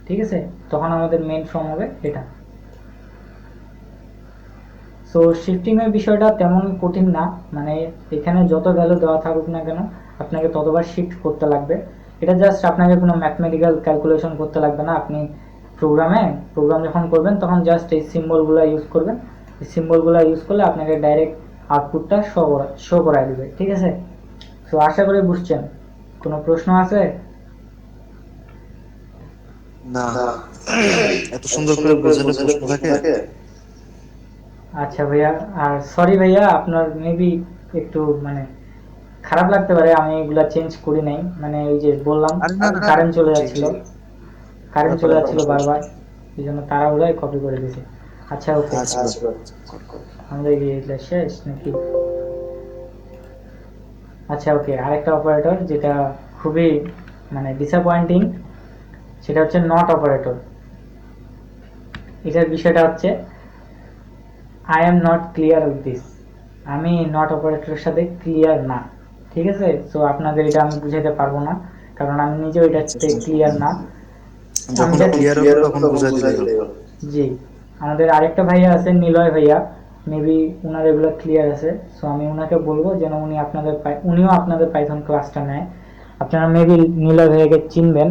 ঠিক আছে। তখন আমাদের মেইন ফর্ম হবে এটা। সো শিফটিংয়ের বিষয়টা তেমন কঠিন না, মানে এখানে যত ভ্যালু দেওয়া থাকুক না কেন আপনাকে ততবার শিফট করতে লাগবে। এটা জাস্ট আপনাকে কোনো ম্যাথমেটিক্যাল ক্যালকুলেশন করতে লাগবে না। আপনি প্রোগ্রাম যখন করবেন তখন জাস্ট এই সিম্বলগুলো ইউজ করবেন, এই সিম্বলগুলো ইউজ করলে আপনাকে ডাইরেক্ট আউটপুটটা শো করায় দিবে, ঠিক আছে। সো আশা করি বুঝছেন। কোনো প্রশ্ন আছে? না, এত সুন্দর করে বোঝালে প্রশ্ন থাকে। আচ্ছা ভাইয়া, আর সরি ভাইয়া, আপনার মেবি একটু মানে খারাপ লাগতে পারে আমি এগুলা চেঞ্জ করি নাই, মানে ওই যে বললাম আরে না, না, কারেন্ট চলে জি, যাচ্ছিল, জি। কারেন্ট চলে যাচ্ছিল ব্যাপার না। বারবার, এই জন্য তাড়াহুড়ায় কপি করে দিয়েছি। আচ্ছা ওকে, আচ্ছা, আমাদের কি এটা শেষ নাকি? আচ্ছা ওকে, আরেকটা অপারেটর যেটা খুবই মানে ডিসঅ্যাপয়েন্টিং, সেটা হচ্ছে নট অপারেটর। এটার বিষয়টা হচ্ছে I am not clear with this, আমি নট অপারেটরের সাথে ক্লিয়ার না, ঠিক আছে। সো আপনাদের এটা আমি বুঝাতে পারবো না, কারণ আমি নিজেও এটাতে ক্লিয়ার না। যখন ক্লিয়ার হবে তখন বুঝাই দিলেই হবে। জি, আমাদের আরেকটা ভাইয়া আছে নিলয় ভাইয়া, মেবি উনার এগুলো ক্লিয়ার আছে। সো আমি উনাকে বলবো যেন উনিও আপনাদের পাইথন ক্লাসটা নেয়। আপনারা মেবি নিলয় ভাইয়াকে চিনবেন,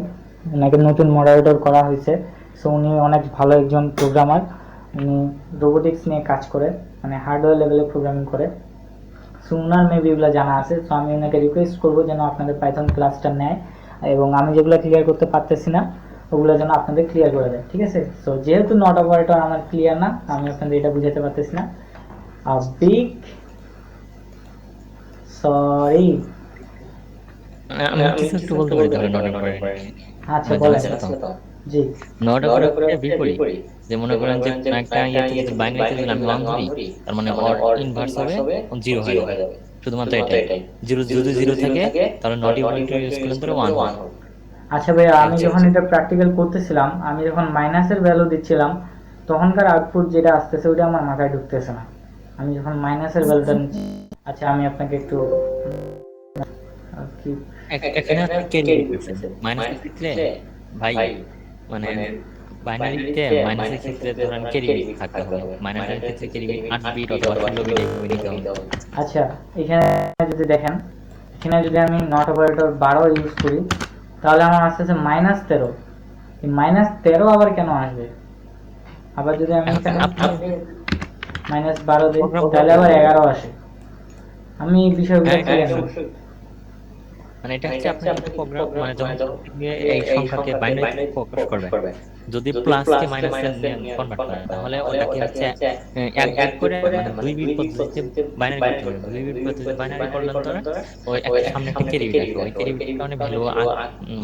ওনাকে নতুন মডারেটর করা হয়েছে। সো উনি অনেক ভালো একজন প্রোগ্রামার, উনি রোবোটিক্স নিয়ে কাজ করে, মানে হার্ডওয়্যার লেভেলে প্রোগ্রামিং করে। সো উনার মেবি এগুলো জানা আছে। সো আমি ওনাকে রিকোয়েস্ট করবো যেন আপনাদের পাইথন ক্লাসটা নেয়, এবং আমি যেগুলো ক্লিয়ার করতে পারতেছি না ওগুলো যেন আপনাদের ক্লিয়ার করে দেয়, ঠিক আছে। সো যেহেতু নট অপারেটর আমার ক্লিয়ার না, আমি আপনাদের এটা বুঝাতে পারতেছি না, বিগ সরি। আমি কিছু একটু বলতে পারি তাহলে নট অপারেটর। আচ্ছা বলেন। জি, নট অপারেটরের বিপরীত, যে মনে করেন যে একটা ইয়েতে যদি বাইনারিতে যদি আমি 1 ধরি, তার মানে অর ইনভার্স হবে 0 হয়ে যাবে, শুধুমাত্র এটাই। 0 যদি 0 থাকে তাহলে নট অপারেটর ইউজ করলে তাহলে 1 হবে। আচ্ছা ভাইয়া, আমি যখন এটা প্র্যাকটিক্যাল করতেছিলাম, আমি যখন মাইনাসের ভ্যালু দিচ্ছিলাম তখনকার আউটপুট যেটা আসতেছে ওটা আমার মাথায় ঢুকতেছে না, আমি যখন মাইনাসের ভ্যালুটা নিচ্ছি। আচ্ছা আমি আপনাকে একটু কি এখানে আপনি ক্যারি করতেছেন মাইনাসের ক্ষেত্রে ভাই, মানে বাইনারিতে মাইনাসের ক্ষেত্রে ধরেন ক্যারি থাকতে হবে, মাইনাসের ক্ষেত্রে ক্যারি 8 বিট অথবা 16 বিট এইভাবে নিতে হবে। আচ্ছা এখানে যদি দেখেন, এখানে যদি আমি নট অপারেটর 12 ইউজ করি তাহলে আমার আসতেছে -13। এই -13 আবার কেন আসবে? আবার যদি আমি এখানে -12 দিই তাহলে আবার 11 আসে। আমি এই বিষয়গুলো ক্লিয়ার না। মানে এটা হচ্ছে আপনার কিন্তু প্রোগ্রাম মানে যখন নিয়ে এই সংখ্যাকে বাইনারিতে প্রকাশ করবে, যদি প্লাস কে মাইনাসে কনভার্ট করে, তাহলে ওটাকে হচ্ছে 1 বিট করে মানে 2 বিট পদ্ধতিতে বাইনারি করতে হবে। 2 বিট পদ্ধতিতে বাইনারি করলে ধরে ওই একটা সামনে একটা ক্যারি বিট আসবে, ওই ক্যারি বিটের কারণে ভ্যালু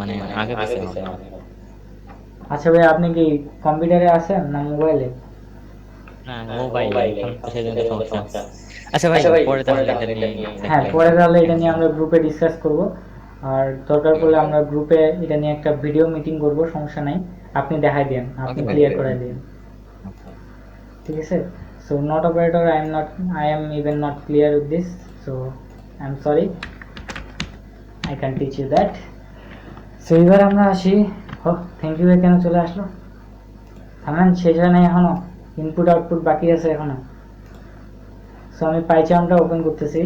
মানে আগে পিছে হবে। আচ্ছা ভাই, আপনি কি কম্পিউটারে আছেন না মোবাইলে? না, মোবাইলে, এখন তো সেজন্য সমস্যা। আচ্ছা ভাই, পরে তাহলে এটা নিয়ে হ্যাঁ, পরে তাহলে এটা নিয়ে আমরা গ্রুপে ডিসকাস করব। আর দরকার পড়লে আমরা গ্রুপে এটা নিয়ে একটা ভিডিও মিটিং করব, সমস্যা নাই। আপনি দেখাই দেন, আপনি ওকে ভাই। ক্লিয়ার করাই দিন, ঠিক আছে? So not operator, I am even not clear with this, so I am sorry, I can teach you that. So এবার আমরা আসি। থ্যাংক ইউ, কেন চলে আসলো? থামেন, শেষ হয় নাই এখনো, ইনপুট আউটপুট বাকি আছে এখনো। সো আমি পাইচার্মটা ওপেন করতেছি,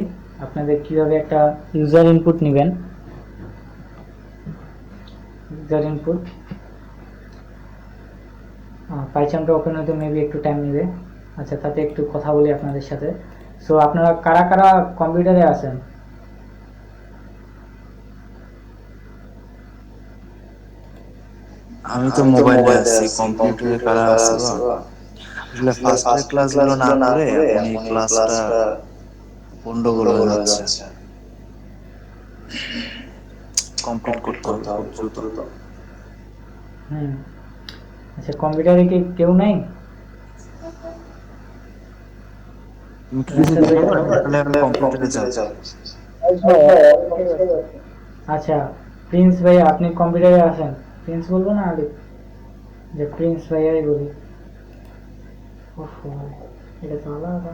আপনাদের কিভাবে একটা ইউজার ইনপুট নেবেন। ইউজার ইনপুট পাইচার্মটা ওপেন হতে মেবি একটু টাইম নেবে। আচ্ছা, তাতে একটু কথা বলি আপনাদের সাথে। সো আপনারা কারা কারা কম্পিউটারে আছেন? আমি তো মোবাইলে আছি, কম্পিউটারে কারা আছে বা আসলে ফার্স্টের ক্লাসগুলো না করে এখন এই ক্লাসটা গন্ডগোল হয়ে যাচ্ছে, কমপ্লিট করতে হবে খুব দ্রুত। আচ্ছা, কম্পিউটারে কি কেউ নাই? তুমি কি কিছু দেখো না? তাহলে আমি কম্পিউটারে যাব। আচ্ছা, প্রিন্স ভাই, আপনি কম্পিউটারে আছেন? প্রিন্স বলবো না আলিফ? যে প্রিন্স ভাইয়াই বলি। ওহো, এটা তো আলাদা।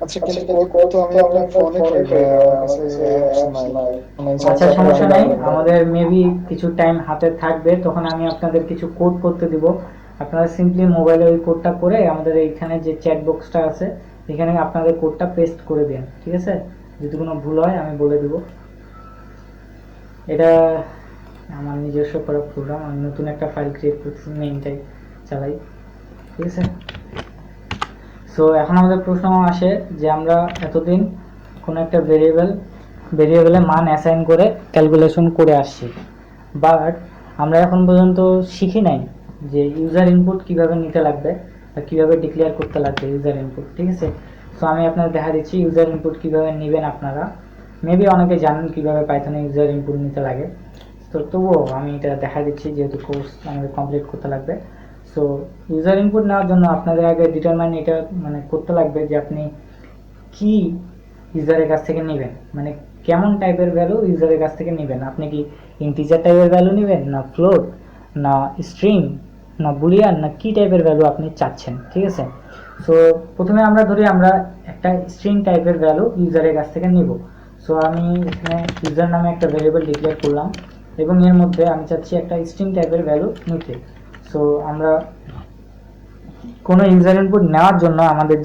আচ্ছা, কিন্তু কত আমি আপনার ফোনে খেলবো, আমার কাছে অ্যাপস নাই। আচ্ছা, সমস্যা নাই, আমাদের মেবি কিছু টাইম হাতে থাকবে, তখন আমি আপনাদের কিছু কোড করতে দিব। আপনারা সিম্পলি মোবাইলে ওই কোডটা করে আমাদের এইখানে যে চ্যাট বক্সটা আছে এখানে আপনাদের কোডটা পেস্ট করে দিন, ঠিক আছে? যদি কোনো ভুল হয় আমি বলে দিব। এটা আমার নিজস্ব করা প্রোগ্রাম, আমি নতুন একটা ফাইল ক্রিয়েট করছি, মেইনটাই চালাই, ঠিক আছে? সো এখন আমাদের প্রশ্ন আসে যে আমরা এতদিন কোনো একটা ভেরিয়েবলে মান অ্যাসাইন করে ক্যালকুলেশন করে আসছি, বাট আমরা এখন পর্যন্ত শিখি নাই যে ইউজার ইনপুট কিভাবে নিতে লাগবে বা কীভাবে ডিক্লেয়ার করতে লাগবে ইউজার ইনপুট, ঠিক আছে? সো আমি আপনাদের দেখা দিচ্ছি ইউজার ইনপুট কীভাবে নেবেন। আপনারা মেবি অনেকে জানেন কীভাবে পাইথনে ইউজার ইনপুট নিতে লাগে, তো তবুও আমি এটা দেখা দিচ্ছি যেহেতু কোর্স আমাদের কমপ্লিট করতে লাগবে। সো ইউজার ইনপুট নেওয়ার জন্য আপনাদের আগে ডিটারমাইন এটা মানে করতে লাগবে যে আপনি কি ইউজারের কাছ থেকে নেবেন, মানে কেমন টাইপের ভ্যালু ইউজারের কাছ থেকে নেবেন। আপনি কি ইন্টিজার টাইপের ভ্যালু নেবেন, না ফ্লোট, না স্ট্রিং, না বুলিয়ান, না কি টাইপের ভ্যালু আপনি চাচ্ছেন, ঠিক আছে? সো প্রথমে আমরা ধরি আমরা একটা স্ট্রিং টাইপের ভ্যালু ইউজারের কাছ থেকে নিব। সো আমি এখানে ইউজার নামে একটা ভ্যারিয়েবল ডিক্লেয়ার করলাম এবং এর মধ্যে আমি চাচ্ছি একটা স্ট্রিং টাইপের ভ্যালু নিতে। সো আমরা কোনো ইউজার ইনপুট নেওয়ার জন্য আমাদের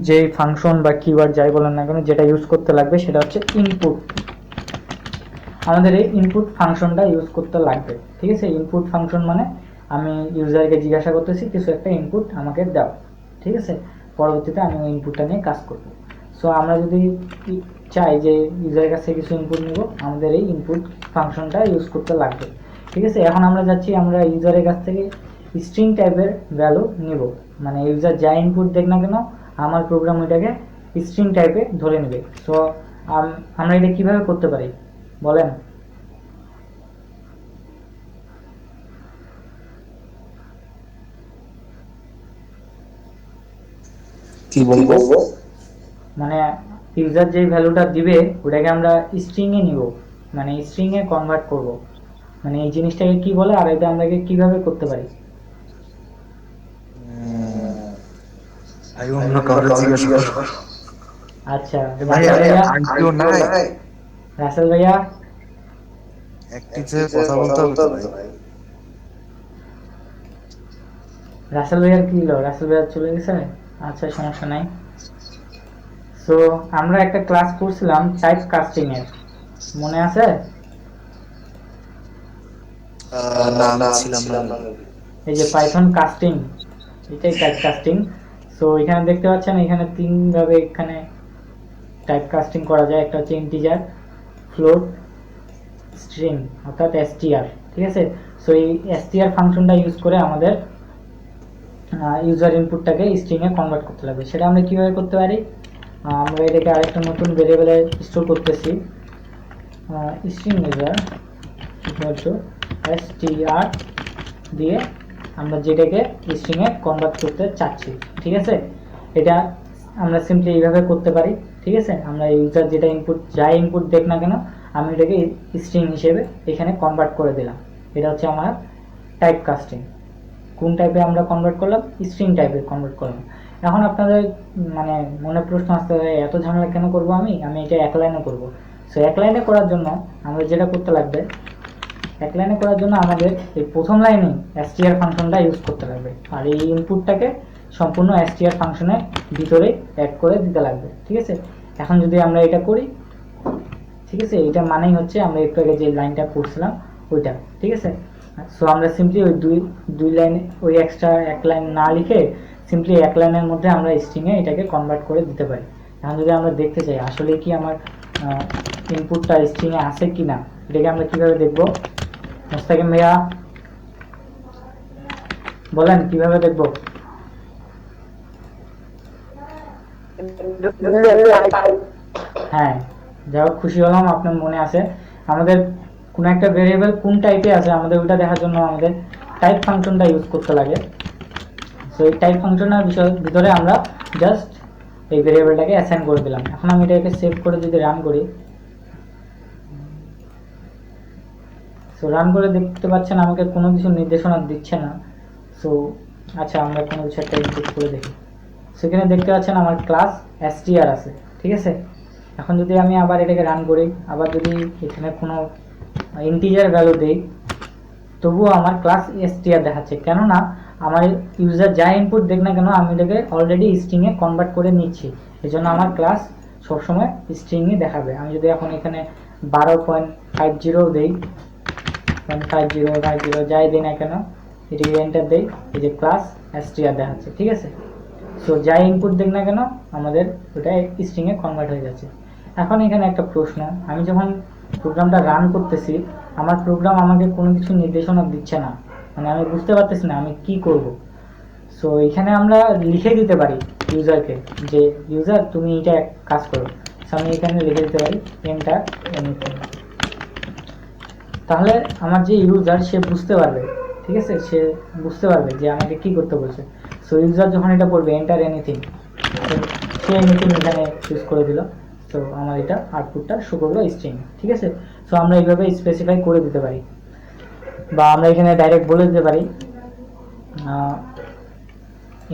যেই ফাংশন বা কিওয়ার্ড যাই বলেন না কেন যেটা ইউজ করতে লাগবে সেটা হচ্ছে ইনপুট। আমাদের এই ইনপুট ফাংশনটা ইউজ করতে লাগবে, ঠিক আছে? ইনপুট ফাংশন মানে আমি ইউজারকে জিজ্ঞাসা করতেছি কিছু একটা ইনপুট আমাকে দাও, ঠিক আছে? পরবর্তীতে আমি ওই ইনপুটটা নিয়ে কাজ করব। সো আমরা যদি চাই যে ইউজারের কাছ থেকে কিছু ইনপুট নিব, আমাদের এই ইনপুট ফাংশনটা ইউজ করতে লাগবে, ঠিক আছে? এখন আমরা যাচ্ছি আমরা ইউজারের কাছ থেকে স্ট্রিং টাইপের ভ্যালু নিব, মানে ইউজার যা ইনপুট দেখ না কেন আমার প্রোগ্রাম ওইটাকে স্ট্রিং টাইপে ধরে নেবে। সো আমরা এটা কিভাবে করতে পারি বলেন? কি বলবো? মানে ইউজার যেই ভ্যালুটা দিবে ওটাকে আমরা স্ট্রিং এ নিব, মানে স্ট্রিং এ কনভার্ট করব, মানে এই জিনিসটাকে কি বলে আর এটা আমরা কিভাবে করতে পারি? আমি অন্য কাউকে জিজ্ঞাসা করব। আচ্ছা, ভাই আইডিও নাই, রাসেল ভাইয়া একটি যে কথা বলতে হবে তো ভাই। রাসেল ভাইয়ার কি হলো? রাসেল ভাইয়া চলে গেছে? আচ্ছা, সমস্যা নাই। সো আমরা একটা ক্লাস করছিলাম টাইপ কাস্টিং এর, মনে আছে? না ছিলাম না। এই যে পাইথন কাস্টিং, এটাই টাইপ কাস্টিং। সো এখানে দেখতে পাচ্ছেন এখানে তিন ভাবে এখানে টাইপ কাস্টিং করা যায়। একটা হচ্ছে ইন্টিজার, ফ্লোট, স্ট্রিং অর্থাৎ এসটিআর। ঠিক আছে, সো এই এসটিআর ফাংশনটা ইউজ করে আমাদের ইউজার ইনপুটটাকে স্ট্রিংয়ে কনভার্ট করতে লাগবে। সেটা আমরা কীভাবে করতে পারি, আমরা এটাকে আরেকটা নতুন ভেরিয়েবলে স্টোর করতেছি, string user equal to STR দিয়ে আমরা যেটাকে স্ট্রিংয়ে কনভার্ট করতে চাচ্ছি। ঠিক আছে, এটা আমরা সিম্পলি এইভাবে করতে পারি। ঠিক আছে, আমরা ইউজার যেটা ইনপুট, যা ইনপুট দেখ না কেন, আমি এটাকে স্ট্রিং হিসেবে এখানে কনভার্ট করে দিলাম। এটা হচ্ছে আমার টাইপ কাস্টিং। কোন টাইপে আমরা কনভার্ট করলাম, স্ট্রিং টাইপে কনভার্ট করলাম। এখন আপনাদের মানে মনে প্রশ্ন আসতে পারে, এত ঝামেলা কেন করব আমি এটা এক লাইনে করব। সো এক লাইনে করার জন্য আমরা যেটা করতে লাগবে, এক লাইনে করার জন্য আমাদের এই প্রথম লাইনে এসটিআর ফাংশনটা ইউজ করতে লাগবে, আর এই ইনপুটটাকে সম্পূর্ণ এসটিআর ফাংশনের ভিতরে অ্যাড করে দিতে লাগবে। ঠিক আছে, এখন যদি আমরা এটা করি, ঠিক আছে, এটা মানেই হচ্ছে আমরা একটু আগে যে লাইনটা পড়ছিলাম ওইটা। ঠিক আছে, সো আমরা সিম্পলি ওই দুই লাইন, ওই এক্সট্রা এক লাইন না লিখে সিম্পলি এক লাইনের মধ্যে আমরা স্ট্রিংয়ে এটাকে কনভার্ট করে দিতে পারি। এখন যদি আমরা দেখতে চাই আসলে কি আমার ইনপুটটা স্ট্রিংয়ে আছে কি না, এটাকে আমরা কীভাবে দেখব, মোস্তাকিম ভাইয়া বলেন কীভাবে দেখব? হ্যাঁ, যাই হোক, খুশি হলাম আপনার মনে আছে। আমাদের কোনো একটা ভেরিয়েবল কোন টাইপে আছে আমাদের ওটা দেখার জন্য আমাদের টাইপ ফাংশনটা ইউজ করতে লাগে। সো এই টাইপ ফাংশনের ভিতরে আমরা জাস্ট এই ভেরিয়েবলটাকে অ্যাসাইন করে দিলাম। এখন আমি এটাকে সেভ করে যদি রান করি, সো রান করে দেখতে পাচ্ছেন আমাকে কোনো কিছু নির্দেশনা দিচ্ছে না। সো আচ্ছা, আমরা কোনো কিছু একটা ইনপুট করে দেখি। সেখানে দেখতে পাচ্ছেন আমার ক্লাস এসটিআর আছে। ঠিক আছে, এখন যদি আমি আবার এটাকে রান করি, আবার যদি এখানে কোনো ইন্টিজার ভ্যালু দিই, তবুও আমার ক্লাস এসটিআর দেখাচ্ছে, কেননা আমার ইউজার যা ইনপুট দেখ না কেন আমি এটাকে অলরেডি স্ট্রিংয়ে কনভার্ট করে নিচ্ছি। এই জন্য আমার ক্লাস সবসময় স্ট্রিংই দেখাবে। আমি যদি এখন এখানে 12.50 দিই, 50 যাই দিই না কেন, এটিকে এন্টার দিই, এই যে ক্লাস এসটিআর দেখাচ্ছে। ঠিক আছে, সো যাই ইনপুট দেখ না কেন আমাদের ওটা স্ট্রিংয়ে কনভার্ট হয়ে যাচ্ছে। এখন এখানে একটা প্রশ্ন, আমি যখন প্রোগ্রামটা রান করতেছি আমার প্রোগ্রাম আমাকে কোনো কিছু নির্দেশনা দিচ্ছে না, মানে আমি বুঝতে পারতেছি না আমি কি করব। সো এখানে আমরা লিখে দিতে পারি ইউজারকে যে ইউজার তুমি এটা কাজ করো। সো আমি এখানে লিখে দিতে পারি এন্টার এনিথিং, তাহলে আমার যে ইউজার সে বুঝতে পারবে। ঠিক আছে, সে বুঝতে পারবে যে আমাকে কি করতে বলছে। সো ইউজার যখন এটা পড়বে এন্টার এনিথিং, সে এনিথিং এখানে ইউজ করে দিল। তো আমার এটা আউটপুটটা শো করলো স্ট্রিং। ঠিক আছে, সো আমরা এইভাবে স্পেসিফাই করে দিতে পারি, বা আমরা এখানে ডাইরেক্ট বলে দিতে পারি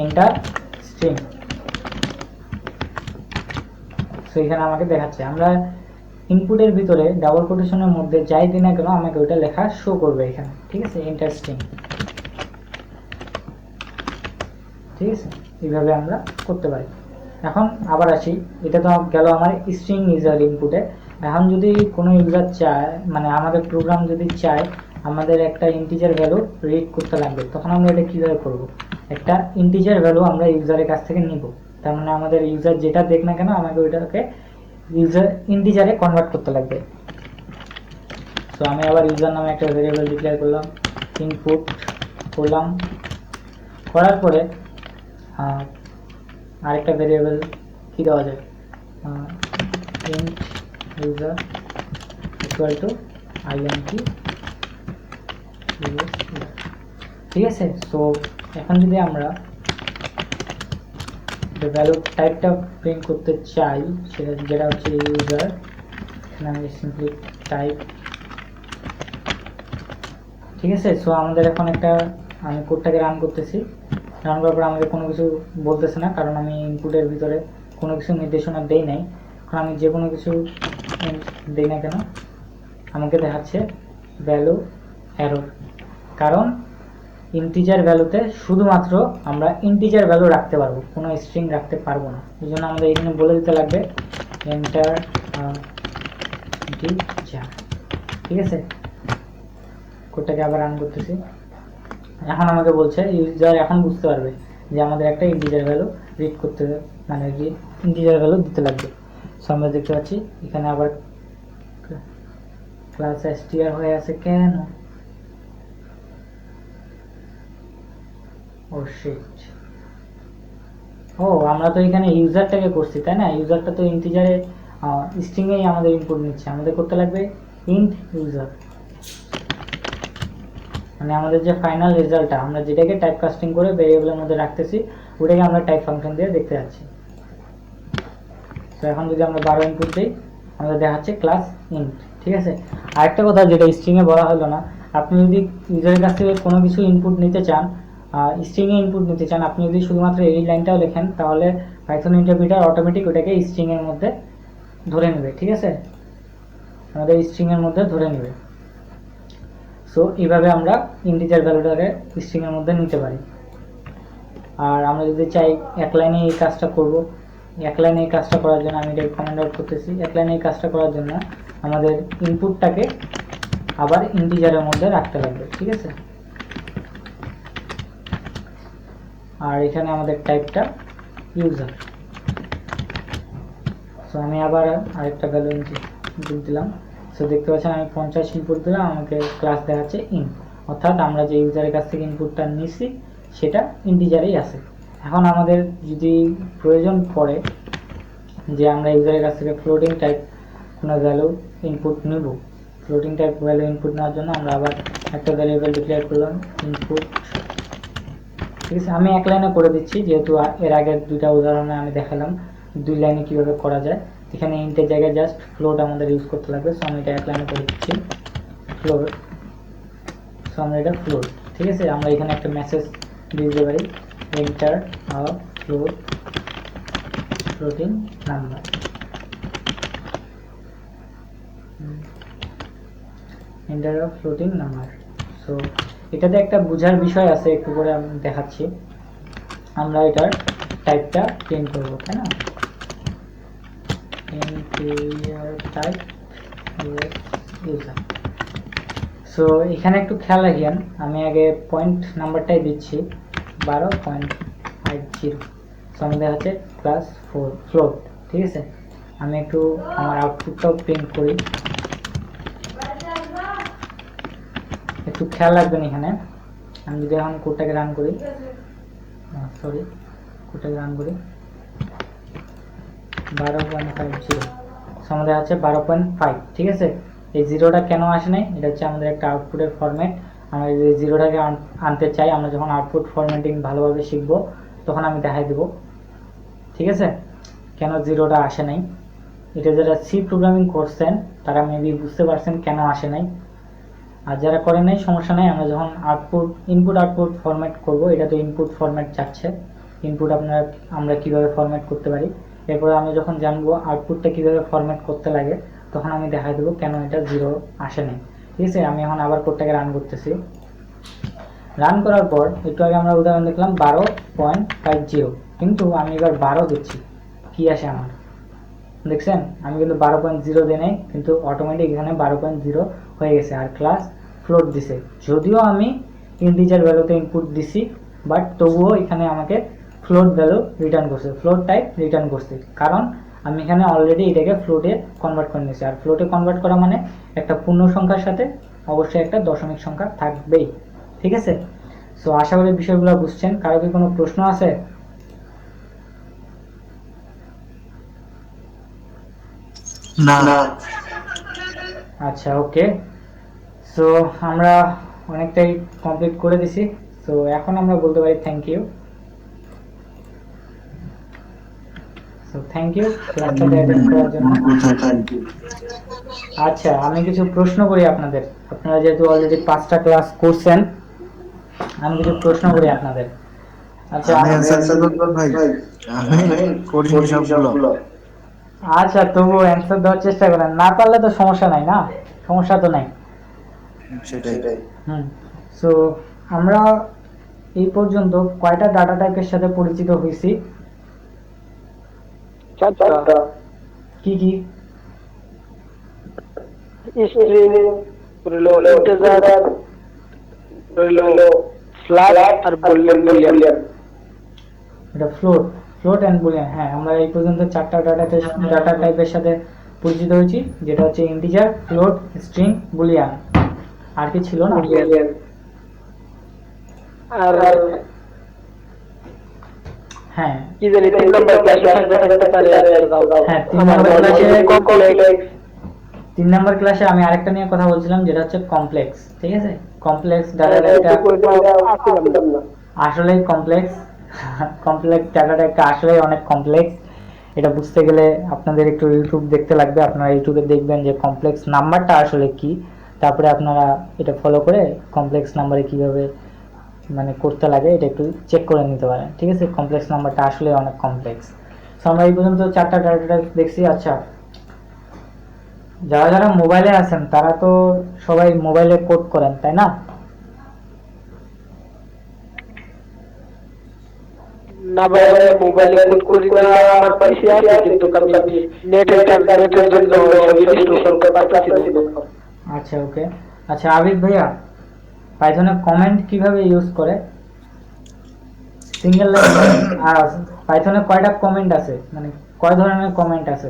এন্টার স্ট্রিং। সো এখানে আমাকে দেখাচ্ছে, আমরা ইনপুটের ভিতরে ডাবল কোটেশনের মধ্যে যাই দিই না কেন আমাকে ওইটা লেখা শো করবে এখানে। ঠিক আছে, এন্টার স্ট্রিং। ঠিক আছে, এইভাবে আমরা করতে পারি। এখন আবার আসি, এটা তো গেল আমার স্ট্রিং ইউজার ইনপুটে। এখন যদি কোনো ইউজার চায়, মানে আমাদের প্রোগ্রাম যদি চায় আমাদের একটা ইন্টিজার ভ্যালু রিড করতে লাগবে, তখন আমরা এটা কীভাবে করব, একটা ইন্টিজার ভ্যালু আমরা ইউজারের কাছ থেকে নিব। তার মানে আমাদের ইউজার যেটা দেখ না কেন আমাকে ওইটাকে ইউজার ইন্টিজারে কনভার্ট করতে লাগবে। তো আমি আবার ইউজার নামে একটা ভেরিয়েবল ডিক্লেয়ার করলাম, ইনপুট করলাম, করার পরে আরেকটা ভেরিয়েবল কি দেওয়া যায়, int user equal to int। ঠিক আছে, সো এখন যদি আমরা ভ্যালু টাইপটা প্রিন্ট করতে চাই, সেটা যেটা হচ্ছে ইউজার, এখানে আমি সিম্পলি টাইপ। ঠিক আছে, সো আমাদের এখন একটা, আমি কোডটাকে রান করতেছি, রান করার পর আমাকে কোনো কিছু বলতেছে না, কারণ আমি ইনপুটের ভিতরে কোনো কিছু নির্দেশনা দেই নাই। এখন আমি যে কোনো কিছু দেই না কেন আমাকে দেখাচ্ছে ভ্যালু এরর, কারণ ইন্টিজার ভ্যালুতে শুধুমাত্র আমরা ইন্টিজার ভ্যালু রাখতে পারবো, কোনো স্ট্রিং রাখতে পারবো না। এই জন্য আমাদের এখানে বলে দিতে লাগবে এন্টার ইন্টিজার। ঠিক আছে, কোডটাকে আবার রান করতেছি। এখন আমাকে বলছে ইউজার এখন বুঝতে পারবে যে আমাদের একটা ইন্টিজার ভ্যালু রিড করতে, মানে ইন্টিজার ভ্যালু দিতে লাগবে। সো আমরা দেখতে পাচ্ছি এখানে আবার ক্লাস str হয়ে আছে কেন? ও শিট, ও আমরা তো এখানে ইউজারটাকে করছি তাই না? ইউজারটা তো ইন্টিজারে স্ট্রিং এই আমাদের ইনপুট নিচ্ছে, আমাদের করতে লাগবে ইন্ট ইউজার, মানে আমাদের যে ফাইনাল রেজাল্টটা আমরা যেটাকে টাইপ কাস্টিং করে ভেরিয়েবলের মধ্যে রাখতেছি ওটাকে আমরা টাইপ ফাংশন দিয়ে দেখতে যাচ্ছি। তো এখন যদি আমরা 12 ইনপুট দিই আমাদের দেখাচ্ছে ক্লাস ইন্ট, ঠিক আছে। আরেকটা কথা যেটা স্ট্রিং এ বলা হলো না, আপনি যদি ইউজারের কাছ থেকে কোনো কিছু ইনপুট নিতে চান, স্ট্রিং এ ইনপুট নিতে চান, আপনি যদি শুধুমাত্র এই লাইনটাও লেখেন তাহলে পাইথন ইন্টারপ্রিটার অটোমেটিক ওটাকে স্ট্রিং এর মধ্যে ধরে নেবে, ঠিক আছে, আমাদের স্ট্রিং এর মধ্যে ধরে নেবে। সো এইভাবে আমরা ইন্টিজার ভ্যালুটাকে স্ট্রিং এর মধ্যে নিতে পারি। আর আমরা যদি চাই এক লাইনে এই কাজটা করব, এক লাইনে এই কাজটা করার জন্য আমি এটা কমেন্ট আউট করতেছি, এক লাইনে এই কাজটা করার জন্য আমাদের ইনপুটটাকে আবার ইন্টিজারের মধ্যে রাখতে লাগবে, ঠিক আছে। আর এখানে আমাদের টাইপটা ইউজার। সো আমি আবার আরেকটা ভ্যালু ইনপুট দিলাম। সো দেখতে পাচ্ছেন আমি 50 ইনপুট দিলাম, আমাকে ক্লাস দেখাচ্ছে ইন, অর্থাৎ আমরা যে ইউজারের কাছ থেকে ইনপুটটা নিছি সেটা ইন্টিজারেই আছে। এখন আমাদের যদি প্রয়োজন পড়ে যে আমরা ইউজারের কাছ থেকে ফ্লোটিং টাইপ কোনো ভ্যালু ইনপুট নিব, ফ্লোটিং টাইপ ভ্যালু ইনপুট নেওয়ার জন্য আমরা আবার একটা ভ্যারিয়েবল ডিক্লেয়ার করলাম ইনপুট, ঠিক আছে। আমি এক লাইনে করে দিচ্ছি যেহেতু এর আগের দুইটা উদাহরণে আমি দেখালাম দুই লাইনে কিভাবে করা যায়। এখানে ইন্টের জায়গায় জাস্ট ফ্লোট আমাদের ইউজ করতে লাগবে। সো আমি এটা এক লাইনে করে দিচ্ছি ফ্লোট, সো আমরা এটা ফ্লোট, ঠিক আছে। আমরা এখানে একটা মেসেজ দিয়ে দিতে পারি enter float floating number, enter floating number. So এটাতে একটা বোঝার বিষয় আছে, একটু করে আমি দেখাচ্ছি। আমরা এটার টাইপটা প্রিন্ট করবো, তাই না, টাইপ ইউজার। সো এখানে একটু খেয়াল রাখেন, আমি আগে পয়েন্ট নাম্বারটাই দিচ্ছি 12.50। সো আমাদের হচ্ছে ক্লাস 4 ফ্লোট, ঠিক আছে। আমি একটু আমার আউটপুটটাও প্রিন্ট করি, একটু খেয়াল রাখবেন এখানে। আমি যদি এখন কোডটাকে রান করি, সরি কোডটাকে রান করি 12.50, আমাদের আছে 12.5, ঠিক আছে। এই জিরোটা কেন আসে নাই, এটা হচ্ছে আমাদের একটা আউটপুটের ফরম্যাট। আমরা যদি জিরোটাকে আনতে চাই, আমরা যখন আউটপুট ফরম্যাটিং ভালোভাবে শিখবো তখন আমি দেখাই দেবো, ঠিক আছে, কেন জিরোটা আসে নাই। এটা যারা সি প্রোগ্রামিং করছেন তারা মেবি বুঝতে পারছেন কেন আসে নাই, আর যারা করে নাই সমস্যা নাই। আমরা যখন ইনপুট আউটপুট ফরম্যাট করব, এটা তো ইনপুট ফরম্যাট চাচ্ছে, ইনপুট আমরা কিভাবে ফরম্যাট করতে পারি, এরপরে আমি যখন জানবো আউটপুটটা কিভাবে ফরম্যাট করতে লাগে তখন আমি দেখাই দেবো কেন এটা জিরো আসে নাই, ঠিক আছে। আমি এখন আবার কোডটাকে রান করতেছি। রান করার পর একটু আগে আমরা উদাহরণ দেখলাম 12.50, কিন্তু আমি এবার 12 দিচ্ছি, কি আসে আমার দেখছেন, আমি কিন্তু 12.0 দিই নাই, কিন্তু অটোমেটিক এখানে 12.0 হয়ে গেছে। আর ক্লাস ফ্লোট দিছে, যদিও আমি ইন্টিজার ভ্যালুতে ইনপুট দিছি, বাট তবুও এখানে আমাকে ফ্লোট ভ্যালু রিটার্ন করছে, ফ্লোট টাইপ রিটার্ন করছে, কারণ আমি এখানে অলরেডি এটাকে ফ্লোটে কনভার্ট করে নিয়েছি। আর ফ্লোটে কনভার্ট করা মানে একটা পূর্ণ সংখ্যার সাথে অবশ্যই একটা দশমিক সংখ্যা থাকবেই, ঠিক আছে। সো আশা করি বিষয়গুলো বুঝছেন। কারো কি কোনো প্রশ্ন আছে? না। আচ্ছা, ওকে। সো আমরা অনেকটাই কমপ্লিট করে দিছি। সো এখন আমরা বলতে পারি thank you. So thank you ক্লাসটা অ্যাটেন্ড করার জন্য। আচ্ছা, আমি কিছু প্রশ্ন করি আপনাদের। আপনারা যেহেতু অলরেডি 5টা ক্লাস করছেন, আমি কিছু প্রশ্ন করি আপনাদের। আচ্ছা, আমি অ্যানসার করব ভাই, আমি করিনি সবগুলো। আচ্ছা, তবু অ্যান্সার দেওয়ার চেষ্টা করেন, না পারলে তো সমস্যা নাই, না সমস্যা তো নাই। সেটাই। সো আমরা এই পর্যন্ত কয়টা ডাটা টাইপের সাথে পরিচিত হয়েছি? 4টা। কি কি? স্ট্রিং, ইন্টিজার, ফ্ল্যাট আর বুলিয়ান। এটা ফ্লোট ফ্লোট অ্যান্ড বুলিয়ান, হ্যাঁ আমরা এই পর্যন্ত চারটা ডাটা টাইপের সাথে পরিচিত হয়েছি, যেটা হচ্ছে ইন্টিজার, ফ্লোট, স্ট্রিং, বুলিয়ান। আর কি ছিল না? আর হ্যাঁ কি জানি 3 নম্বর ক্লাসে থাকতে পারে হ্যাঁ 3 নম্বর ক্লাসে আমি আরেকটা নিয়ে কথা বলছিলাম, যেটা হচ্ছে কমপ্লেক্স। ঠিক আছে, কমপ্লেক্স ডাটা টাইপটা আসলেই কমপ্লেক্স। কমপ্লেক্স ডাটা টাইপটা আসলেই অনেক কমপ্লেক্স। এটা বুঝতে গেলে আপনাদের একটু ইউটিউব দেখতে লাগবে। আপনারা ইউটিউবে দেখবেন যে কমপ্লেক্স নাম্বারটা আসলে কি, তারপরে আপনারা এটা ফলো করে কমপ্লেক্স নাম্বারে কিভাবে মানে করতে লাগে এটা একটু চেক করে নিতে পারেন। ঠিক আছে, কমপ্লেক্স নাম্বারটা আসলে অনেক কমপ্লেক্স। সো আমরা এই পর্যন্ত চারটা ডাটা টাইপ দেখছি। আচ্ছা, যারা যারা মোবাইলে আছেন তারা তো সবাই মোবাইলে কোড করেন, তাই না? না ভাই, মোবাইলে কোড করি না, আমার পাশে আছে কিন্তু আমি নেটের জন্য সব ইনস্টল করতে পারতেছি না। আচ্ছা ওকে। আচ্ছা আবিদ ভাইয়া, পাইথনে কমেন্ট কিভাবে ইউজ করে? Single line. আর পাইথনে কয়টা কমেন্ট আছে, মানে কয় ধরনের কমেন্ট আছে?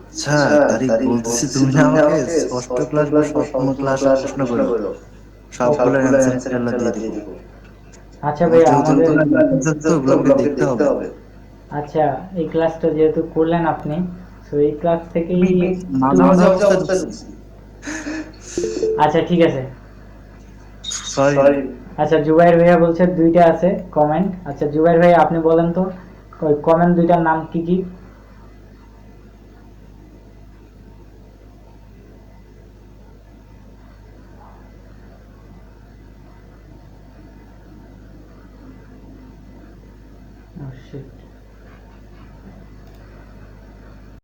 আচ্ছা তারিখ বলতেছি, তুমি না আমাকে ষষ্ঠ ক্লাস বা সপ্তম ক্লাসে প্রশ্ন করো, সবগুলোর অ্যান্সার ইনশাআল্লাহ দিয়ে দিব। আচ্ছা ভাইয়া যেহেতু আমাদের নতুন অ্যান্সার তো ওগুলোকে দেখতে হবে। আচ্ছা এই ক্লাসটা যেহেতু করলেন আপনি, তো এই ক্লাস থেকেই মাঝে মাঝে অবস্থা ঢুকছি। আচ্ছা ঠিক আছে। সরি। আচ্ছা জুবাইর ভাইয়া বলছে 2টা আছে কমেন্ট। আচ্ছা জুবাইর ভাই আপনি বলেন তো ওই কমেন্ট 2টার নাম কি কি? Oh shit.